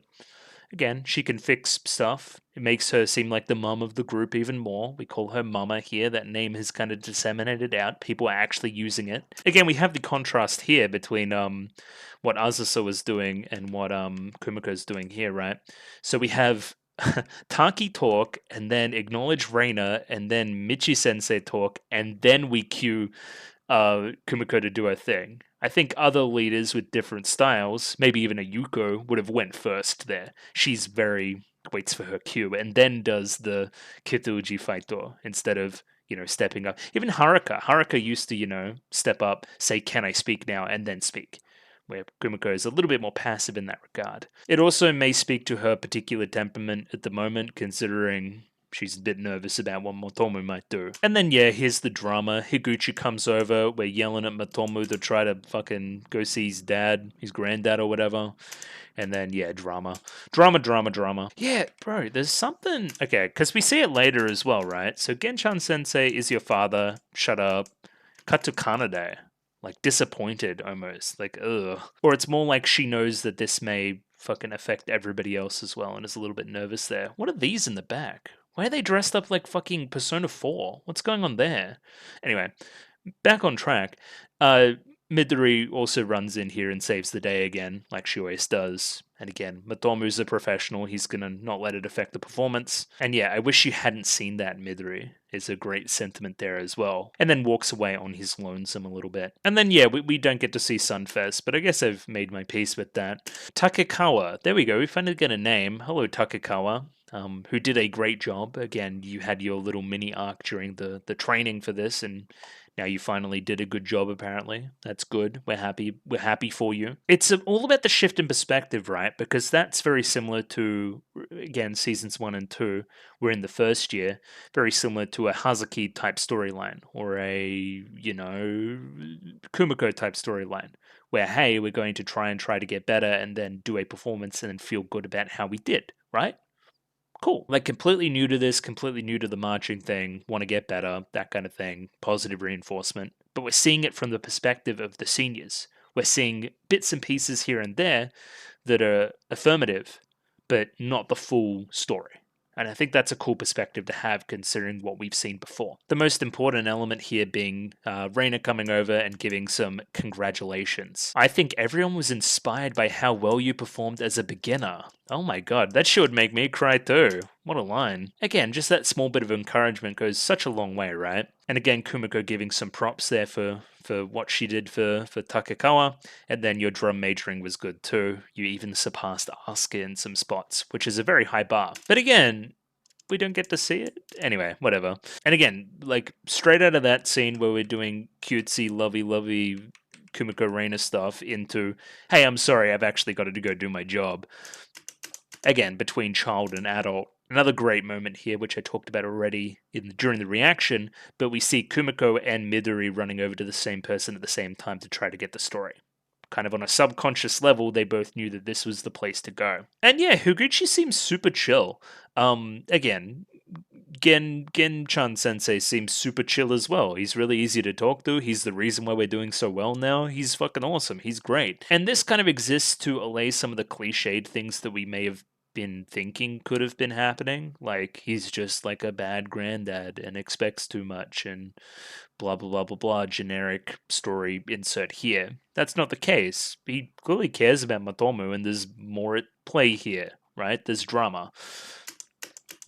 again, she can fix stuff. It makes her seem like the mum of the group even more. We call her Mama here. That name has kind of disseminated out. People are actually using it. Again, we have the contrast here between what Azusa was doing and what Kumiko's doing here, right? So we have Taki talk, and then acknowledge Reina, and then Michi Sensei talk, and then we cue Kumiko to do her thing. I think other leaders with different styles, maybe even a Yuko, would have went first there. She's very waits for her cue and then does the Kitouji Faito instead of stepping up. Even Haruka used to step up, say can I speak now, and then speak, where Kumiko is a little bit more passive in that regard. It also may speak to her particular temperament at the moment, considering she's a bit nervous about what Motomu might do. And then, yeah, here's the drama. Higuchi comes over. We're yelling at Motomu to try to fucking go see his dad, his granddad or whatever. And then, yeah, drama. Drama. Yeah, bro, there's something... Okay, because we see it later as well, right? So Genchan Sensei is your father. Shut up. Cut to Kanade. Like, disappointed, almost. Like, ugh. Or it's more like she knows that this may fucking affect everybody else as well and is a little bit nervous there. What are these in the back? Why are they dressed up like fucking Persona 4? What's going on there? Anyway, back on track. Midori also runs in here and saves the day again, like she always does. And again, Matomu's a professional. He's going to not let it affect the performance. And yeah, I wish you hadn't seen that, Midori. Is a great sentiment there as well. And then walks away on his lonesome a little bit. And then, yeah, we don't get to see Sunfest, but I guess I've made my peace with that. Takekawa. There we go. We finally get a name. Hello, Takekawa. Who did a great job. Again, you had your little mini arc during the training for this, and now you finally did a good job, apparently. That's good. We're happy. We're happy for you. It's all about the shift in perspective, right? Because that's very similar to, again, seasons 1 and 2. We're in the first year. Very similar to a Hazuki type storyline or a, Kumiko type storyline. Where, hey, we're going to try to get better and then do a performance and then feel good about how we did, right? Cool. Like, completely new to this, completely new to the marching thing, want to get better, that kind of thing, positive reinforcement. But we're seeing it from the perspective of the seniors. We're seeing bits and pieces here and there that are affirmative, but not the full story. And I think that's a cool perspective to have considering what we've seen before. The most important element here being Reina coming over and giving some congratulations. I think everyone was inspired by how well you performed as a beginner. Oh my god, that shit would make me cry too. What a line. Again, just that small bit of encouragement goes such a long way, right? And again, Kumiko giving some props there for what she did for Takekawa. And then your drum majoring was good too. You even surpassed Asuka in some spots, which is a very high bar. But again, we don't get to see it. Anyway, whatever. And again, like straight out of that scene where we're doing cutesy, lovey Kumiko Reina stuff into, hey, I'm sorry, I've actually got to go do my job. Again, between child and adult. Another great moment here, which I talked about already during the reaction, but we see Kumiko and Midori running over to the same person at the same time to try to get the story. Kind of on a subconscious level, they both knew that this was the place to go. And yeah, Higuchi seems super chill. Again, Gen-chan sensei seems super chill as well. He's really easy to talk to. He's the reason why we're doing so well now. He's fucking awesome. He's great. And this kind of exists to allay some of the cliched things that we may have been thinking could have been happening. Like, he's just like a bad granddad and expects too much and blah, blah, blah, blah, blah, generic story insert here. That's not the case. He clearly cares about Matomu and there's more at play here, right? There's drama.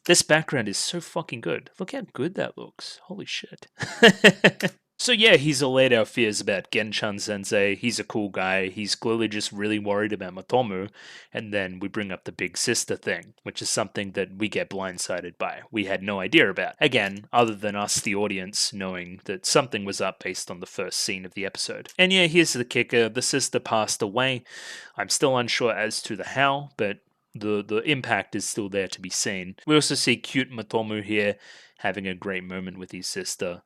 This background is so fucking good. Look how good that looks. Holy shit. So yeah, he's allayed our fears about Gen-chan sensei. He's a cool guy. He's clearly just really worried about Matomu. And then we bring up the big sister thing, which is something that we get blindsided by. We had no idea about. Again, other than us, the audience, knowing that something was up based on the first scene of the episode. And yeah, here's the kicker. The sister passed away. I'm still unsure as to the how, but the impact is still there to be seen. We also see cute Matomu here having a great moment with his sister.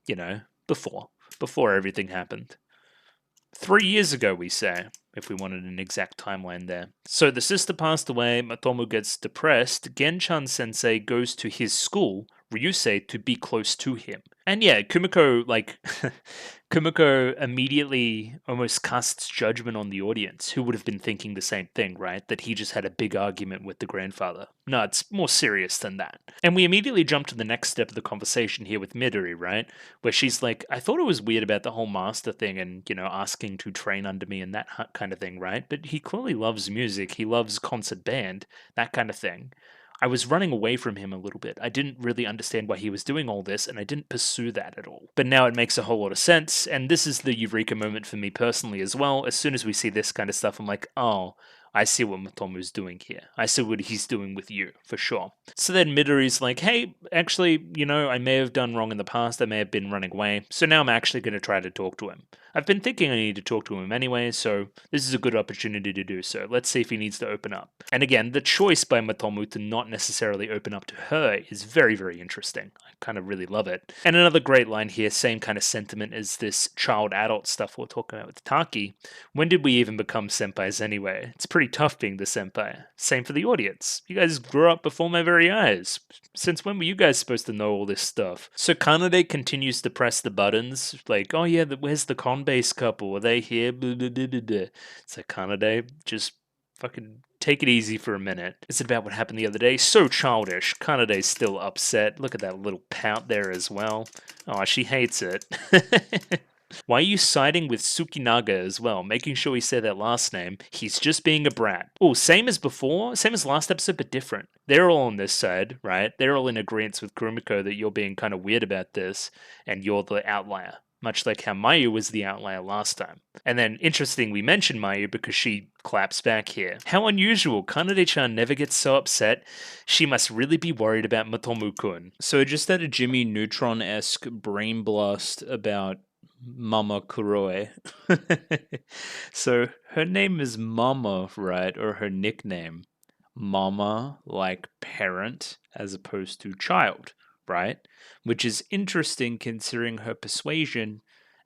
You know, before everything happened. 3 years ago, we say, if we wanted an exact timeline there. So the sister passed away, Matomu gets depressed, Gen-chan sensei goes to his school, Ryusei, to be close to him. And yeah, Kumiko, Kumiko immediately almost casts judgment on the audience, who would have been thinking the same thing, right? That he just had a big argument with the grandfather. No, it's more serious than that. And we immediately jump to the next step of the conversation here with Midori, right? Where she's like, I thought it was weird about the whole master thing and, you know, asking to train under me and that kind of thing, right? But he clearly loves music. He loves concert band, that kind of thing. I was running away from him a little bit. I didn't really understand why he was doing all this, and I didn't pursue that at all. But now it makes a whole lot of sense, and this is the eureka moment for me personally as well. As soon as we see this kind of stuff, I'm like, oh, I see what Matomu's doing here. I see what he's doing with you, for sure. So then Midori's like, hey, actually, you know, I may have done wrong in the past. I may have been running away. So now I'm actually going to try to talk to him. I've been thinking I need to talk to him anyway, so this is a good opportunity to do so. Let's see if he needs to open up. And again, the choice by Matomu to not necessarily open up to her is very, very interesting. I kind of really love it. And another great line here, same kind of sentiment as this child-adult stuff we're talking about with Taki. When did we even become senpais anyway? It's pretty tough being the senpai. Same for the audience. You guys grew up before my very eyes. Since when were you guys supposed to know all this stuff? So Kanade continues to press the buttons, like, oh yeah, where's the con-base couple? Are they here? Blah, blah, blah, blah, blah. It's like, Kanade, just fucking take it easy for a minute. Is it about what happened the other day? So childish. Kanade's still upset. Look at that little pout there as well. Oh, she hates it. Why are you siding with Tsukinaga as well? Making sure we say that last name. He's just being a brat. Oh, same as before? Same as last episode, but different. They're all on this side, right? They're all in agreement with Kurumiko that you're being kind of weird about this, and you're the outlier. Much like how Mayu was the outlier last time. And then, interesting, we mentioned Mayu because she claps back here. How unusual. Kanade-chan never gets so upset. She must really be worried about Matomu-kun. So just had a Jimmy Neutron-esque brain blast about Mama Kuroe. So her name is Mama, right? Or her nickname. Mama, like parent, as opposed to child, right? Which is interesting considering her persuasion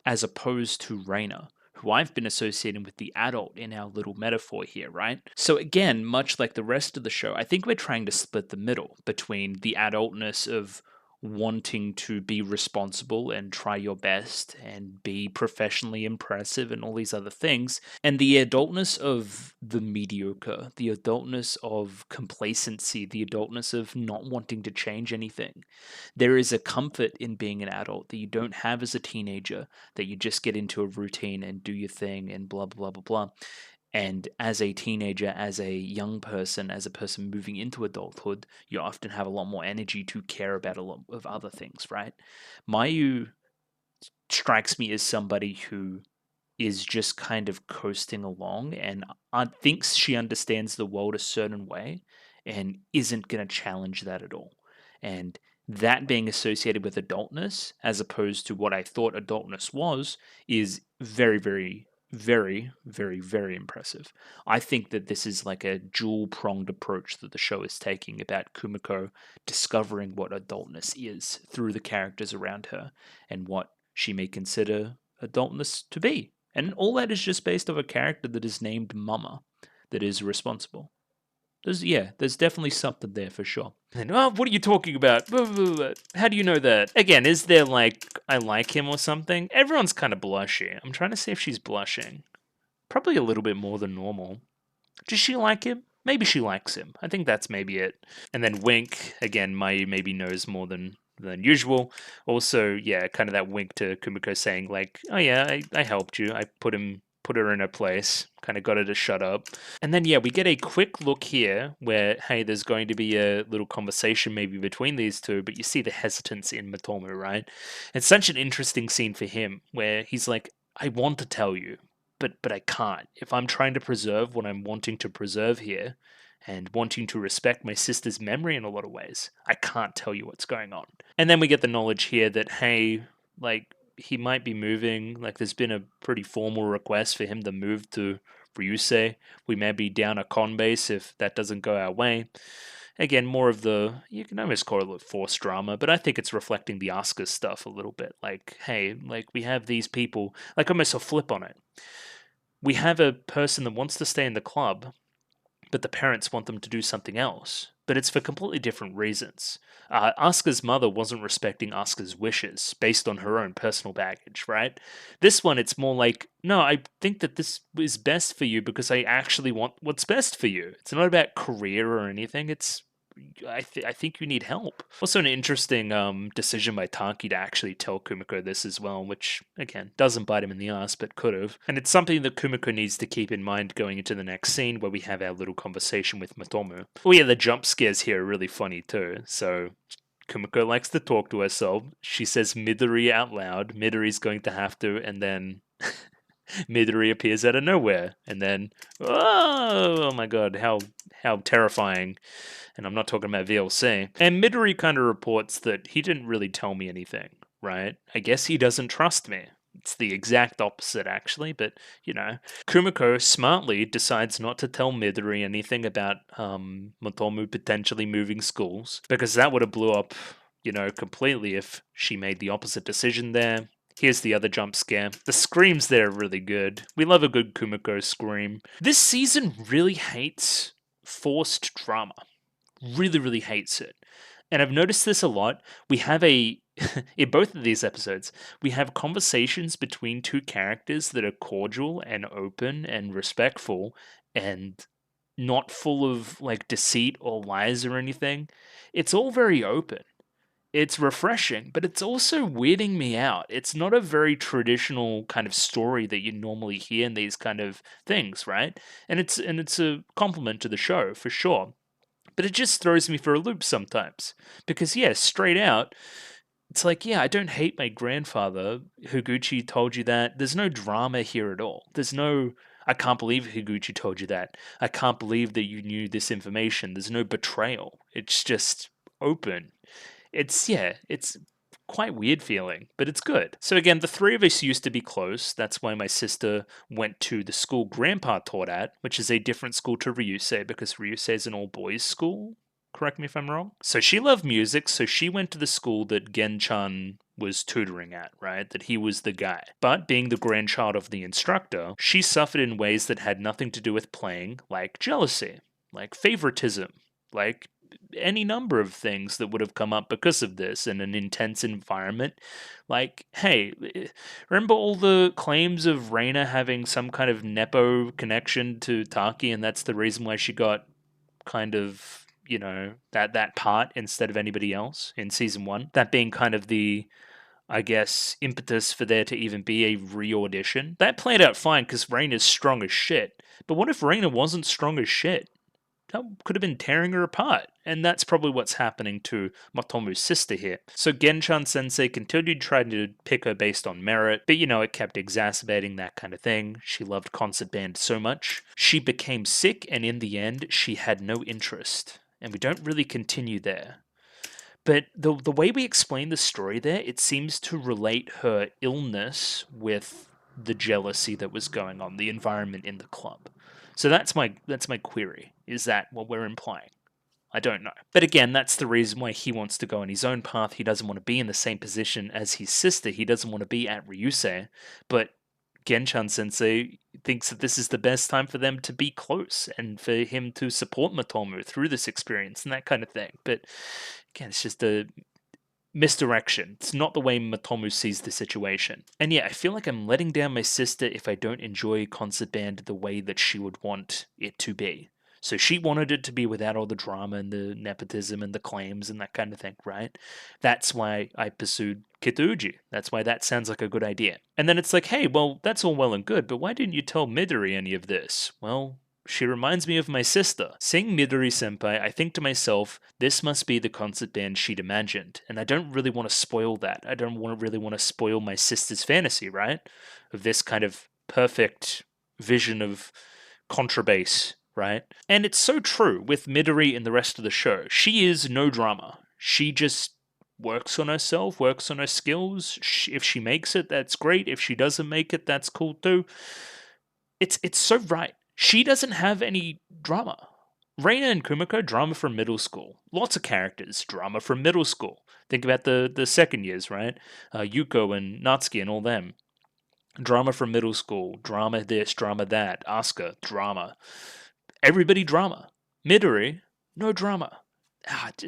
as opposed to Reina, who I've been associating with the adult in our little metaphor here, right? So again, much like the rest of the show, I think we're trying to split the middle between the adultness of wanting to be responsible and try your best and be professionally impressive and all these other things, and the adultness of the mediocre, the adultness of complacency, the adultness of not wanting to change anything. There is a comfort in being an adult that you don't have as a teenager, that you just get into a routine and do your thing and blah, blah, blah, blah. And as a teenager, as a young person, as a person moving into adulthood, you often have a lot more energy to care about a lot of other things, right? Mayu strikes me as somebody who is just kind of coasting along and thinks she understands the world a certain way and isn't going to challenge that at all. And that being associated with adultness, as opposed to what I thought adultness was, is very, very, very, very, very impressive. I think that this is like a dual pronged approach that the show is taking about Kumiko discovering what adultness is through the characters around her and what she may consider adultness to be. And all that is just based off a character that is named Mama, that is responsible. There's definitely something there for sure. And then, oh, what are you talking about? How do you know that? Again, is there like, I like him or something? Everyone's kind of blushy. I'm trying to see if she's blushing. Probably a little bit more than normal. Does she like him? Maybe she likes him. I think that's maybe it. And then Wink, again, Mai maybe knows more than usual. Also, yeah, kind of that wink to Kumiko saying like, oh yeah, I helped you. I put her in her place, kind of got her to shut up. And then, yeah, we get a quick look here where, hey, there's going to be a little conversation maybe between these two, but you see the hesitance in Matomu, right? It's such an interesting scene for him where he's like, I want to tell you, but I can't. If I'm trying to preserve what I'm wanting to preserve here and wanting to respect my sister's memory in a lot of ways, I can't tell you what's going on. And then we get the knowledge here that, hey, like, he might be moving. Like, there's been a pretty formal request for him to move to Ryusei. We may be down a con base if that doesn't go our way. Again, more of the, you can almost call it forced drama, but I think it's reflecting the Asuka stuff a little bit. Like, hey, like, we have these people, like almost a flip on it. We have a person that wants to stay in the club, but the parents want them to do something else. But it's for completely different reasons. Asuka's mother wasn't respecting Asuka's wishes based on her own personal baggage, right? This one, it's more like, no, I think that this is best for you because I actually want what's best for you. It's not about career or anything. It's I think you need help. Also, an interesting decision by Taki to actually tell Kumiko this as well, which, again, doesn't bite him in the ass, but could have. And it's something that Kumiko needs to keep in mind going into the next scene where we have our little conversation with Matomu. Oh yeah, the jump scares here are really funny too. So Kumiko likes to talk to herself. She says Midori out loud. Midori's going to have to, and then Midori appears out of nowhere, and then oh my god, how terrifying! And I'm not talking about VLC. And Midori kind of reports that he didn't really tell me anything, right? I guess he doesn't trust me. It's the exact opposite, actually, but, you know. Kumiko smartly decides not to tell Midori anything about Motomu potentially moving schools, because that would have blew up, you know, completely if she made the opposite decision there. Here's the other jump scare. The screams there are really good. We love a good Kumiko scream. This season really hates forced drama. Really, really hates it. And I've noticed this a lot. We have in both of these episodes, we have conversations between two characters that are cordial and open and respectful and not full of like deceit or lies or anything. It's all very open. It's refreshing, but it's also weirding me out. It's not a very traditional kind of story that you normally hear in these kind of things, right? And it's a compliment to the show for sure. But it just throws me for a loop sometimes. Because, yeah, straight out, it's like, yeah, I don't hate my grandfather. Higuchi told you that. There's no drama here at all. There's no, I can't believe Higuchi told you that. I can't believe that you knew this information. There's no betrayal. It's just open. It's quite weird feeling, but it's good. So again, the three of us used to be close. That's why my sister went to the school Grandpa taught at, which is a different school to Ryusei because Ryusei is an all-boys school. Correct me if I'm wrong. So she loved music, so she went to the school that Gen-chan was tutoring at, right? That he was the guy. But being the grandchild of the instructor, she suffered in ways that had nothing to do with playing, like jealousy, like favoritism, like any number of things that would have come up because of this in an intense environment. Like, hey, remember all the claims of Reina having some kind of Nepo connection to Taki, and that's the reason why she got kind of, that part instead of anybody else in season one? That being kind of the, I guess, impetus for there to even be a re-audition. That played out fine because Reina's strong as shit. But what if Reina wasn't strong as shit? That could have been tearing her apart. And that's probably what's happening to Motomu's sister here. So Genchan Sensei continued trying to pick her based on merit, but it kept exacerbating that kind of thing. She loved concert band so much. She became sick, and in the end, she had no interest. And we don't really continue there. But the way we explain the story there, it seems to relate her illness with the jealousy that was going on, the environment in the club. So that's my query. Is that what we're implying? I don't know. But again, that's the reason why he wants to go on his own path. He doesn't want to be in the same position as his sister. He doesn't want to be at Ryusei. But Genchan Sensei thinks that this is the best time for them to be close and for him to support Motomu through this experience and that kind of thing. But again, it's just a misdirection. It's not the way Motomu sees the situation. And yeah, I feel like I'm letting down my sister if I don't enjoy concert band the way that she would want it to be. So she wanted it to be without all the drama and the nepotism and the claims and that kind of thing, right? That's why I pursued Kitauji. That's why that sounds like a good idea. And then it's like, hey, well, that's all well and good, but why didn't you tell Midori any of this? Well, she reminds me of my sister. Seeing Midori senpai, I think to myself, this must be the concert band she'd imagined, and I don't really want to spoil that. I don't really want to spoil my sister's fantasy, right? Of this kind of perfect vision of contrabass, right? And it's so true with Midori and the rest of the show. She is no drama. She just works on herself, works on her skills. If she makes it, that's great. If she doesn't make it, that's cool too. It's so right. She doesn't have any drama. Reina and Kumiko, drama from middle school. Lots of characters, drama from middle school. Think about the second years, right? Yuko and Natsuki and all them. Drama from middle school. Drama this, drama that. Asuka, drama. Everybody drama. Midori, no drama.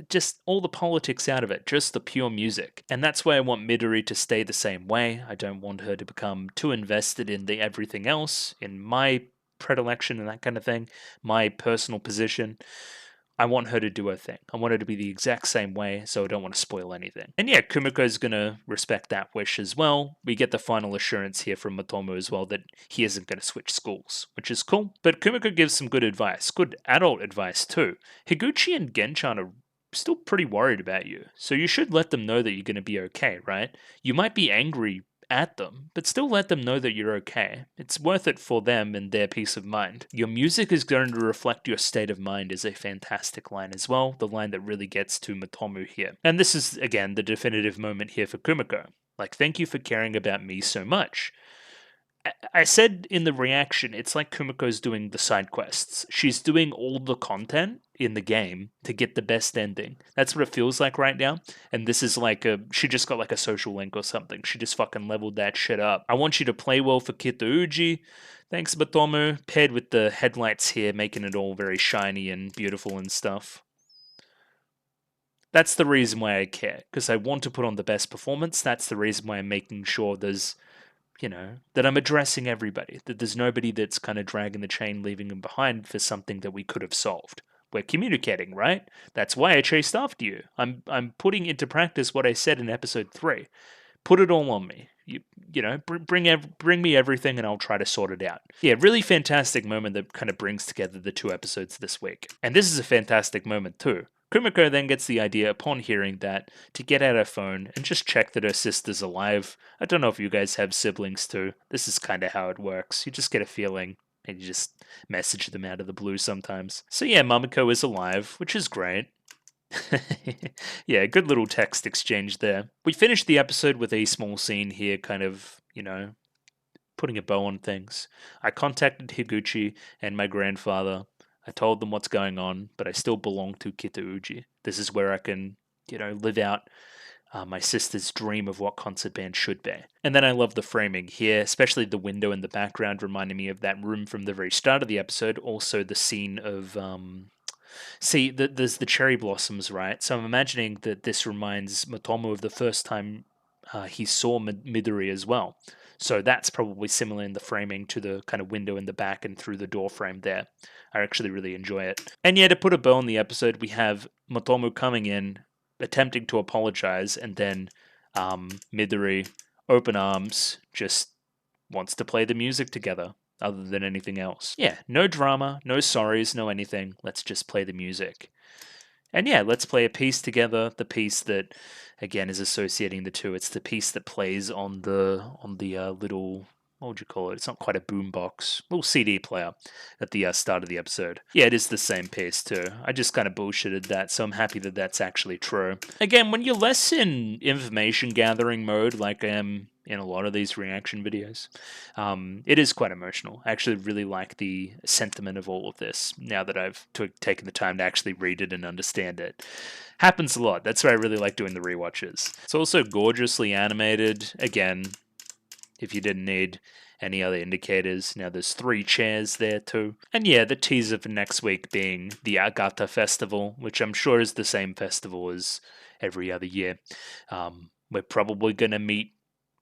Just all the politics out of it, just the pure music. And that's why I want Midori to stay the same way. I don't want her to become too invested in the everything else, in my predilection and that kind of thing, my personal position. I want her to do her thing. I want her to be the exact same way, so I don't want to spoil anything. And yeah, Kumiko's going to respect that wish as well. We get the final assurance here from Motomu as well that he isn't going to switch schools, which is cool. But Kumiko gives some good advice, good adult advice too. Higuchi and Genchan are still pretty worried about you, so you should let them know that you're going to be okay, right? You might be angry at them, but still let them know that you're okay. It's worth it for them and their peace of mind. Your music is going to reflect your state of mind is a fantastic line as well, the line that really gets to Motomu here. And this is, again, the definitive moment here for Kumiko. Like, thank you for caring about me so much. I said in the reaction, it's like Kumiko's doing the side quests. She's doing all the content in the game to get the best ending. That's what it feels like right now. And this is like she just got like a social link or something. She just fucking leveled that shit up. I want you to play well for Kitauji. Thanks, Motomu. Paired with the headlights here, making it all very shiny and beautiful and stuff. That's the reason why I care. Because I want to put on the best performance. That's the reason why I'm making sure there's that I'm addressing everybody, that there's nobody that's kind of dragging the chain, leaving them behind for something that we could have solved. We're communicating, right? That's why I chased after you. I'm putting into practice what I said in episode 3. Put it all on me. Bring me everything and I'll try to sort it out. Yeah, really fantastic moment that kind of brings together the 2 episodes this week. And this is a fantastic moment too. Kumiko then gets the idea upon hearing that to get out her phone and just check that her sister's alive. I don't know if you guys have siblings too. This is kind of how it works. You just get a feeling and you just message them out of the blue sometimes. So yeah, Mamiko is alive, which is great. Yeah, good little text exchange there. We finished the episode with a small scene here, kind of, putting a bow on things. I contacted Higuchi and my grandfather. I told them what's going on, but I still belong to Kitauji. This is where I can, live out my sister's dream of what concert band should be. And then I love the framing here, especially the window in the background reminding me of that room from the very start of the episode. Also the scene of See, there's the cherry blossoms, right? So I'm imagining that this reminds Motomo of the first time he saw Midori as well. So that's probably similar in the framing to the kind of window in the back and through the door frame there. I actually really enjoy it. And yeah, to put a bow on the episode, we have Motomo coming in, attempting to apologize, and then Midori, open arms, just wants to play the music together other than anything else. Yeah, no drama, no sorries, no anything. Let's just play the music. And yeah, let's play a piece together. The piece that, again, is associating the two. It's the piece that plays on the little, what would you call it? It's not quite a boombox, little CD player at the start of the episode. Yeah, it is the same piece too. I just kind of bullshitted that, so I'm happy that that's actually true. Again, when you're less in information gathering mode, like I am in a lot of these reaction videos, it is quite emotional. I actually really like the sentiment of all of this now that I've taken the time to actually read it and understand it. Happens a lot. That's why I really like doing the rewatches. It's also gorgeously animated. Again, if you didn't need any other indicators. Now there's 3 chairs there too. And yeah, the teaser for next week being the Agata Festival, which I'm sure is the same festival as every other year. We're probably going to meet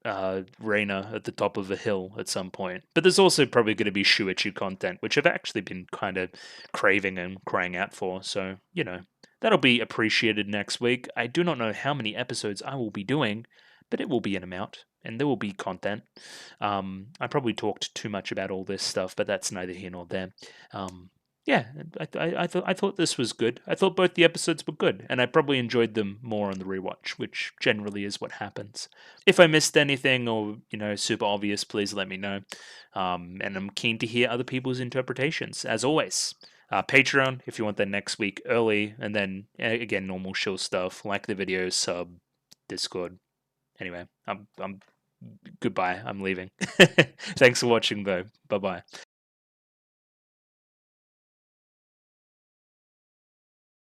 Reina at the top of a hill at some point. But there's also probably going to be Shuichi content, which I've actually been kind of craving and crying out for. So, that'll be appreciated next week. I do not know how many episodes I will be doing, but it will be an amount, and there will be content. I probably talked too much about all this stuff, but that's neither here nor there. Yeah, I thought this was good. I thought both the episodes were good, and I probably enjoyed them more on the rewatch, which generally is what happens. If I missed anything or super obvious, please let me know. And I'm keen to hear other people's interpretations, as always. Patreon if you want that next week early, and then again normal show stuff like the video, sub, Discord. Anyway, I'm goodbye. I'm leaving. Thanks for watching though. Bye bye.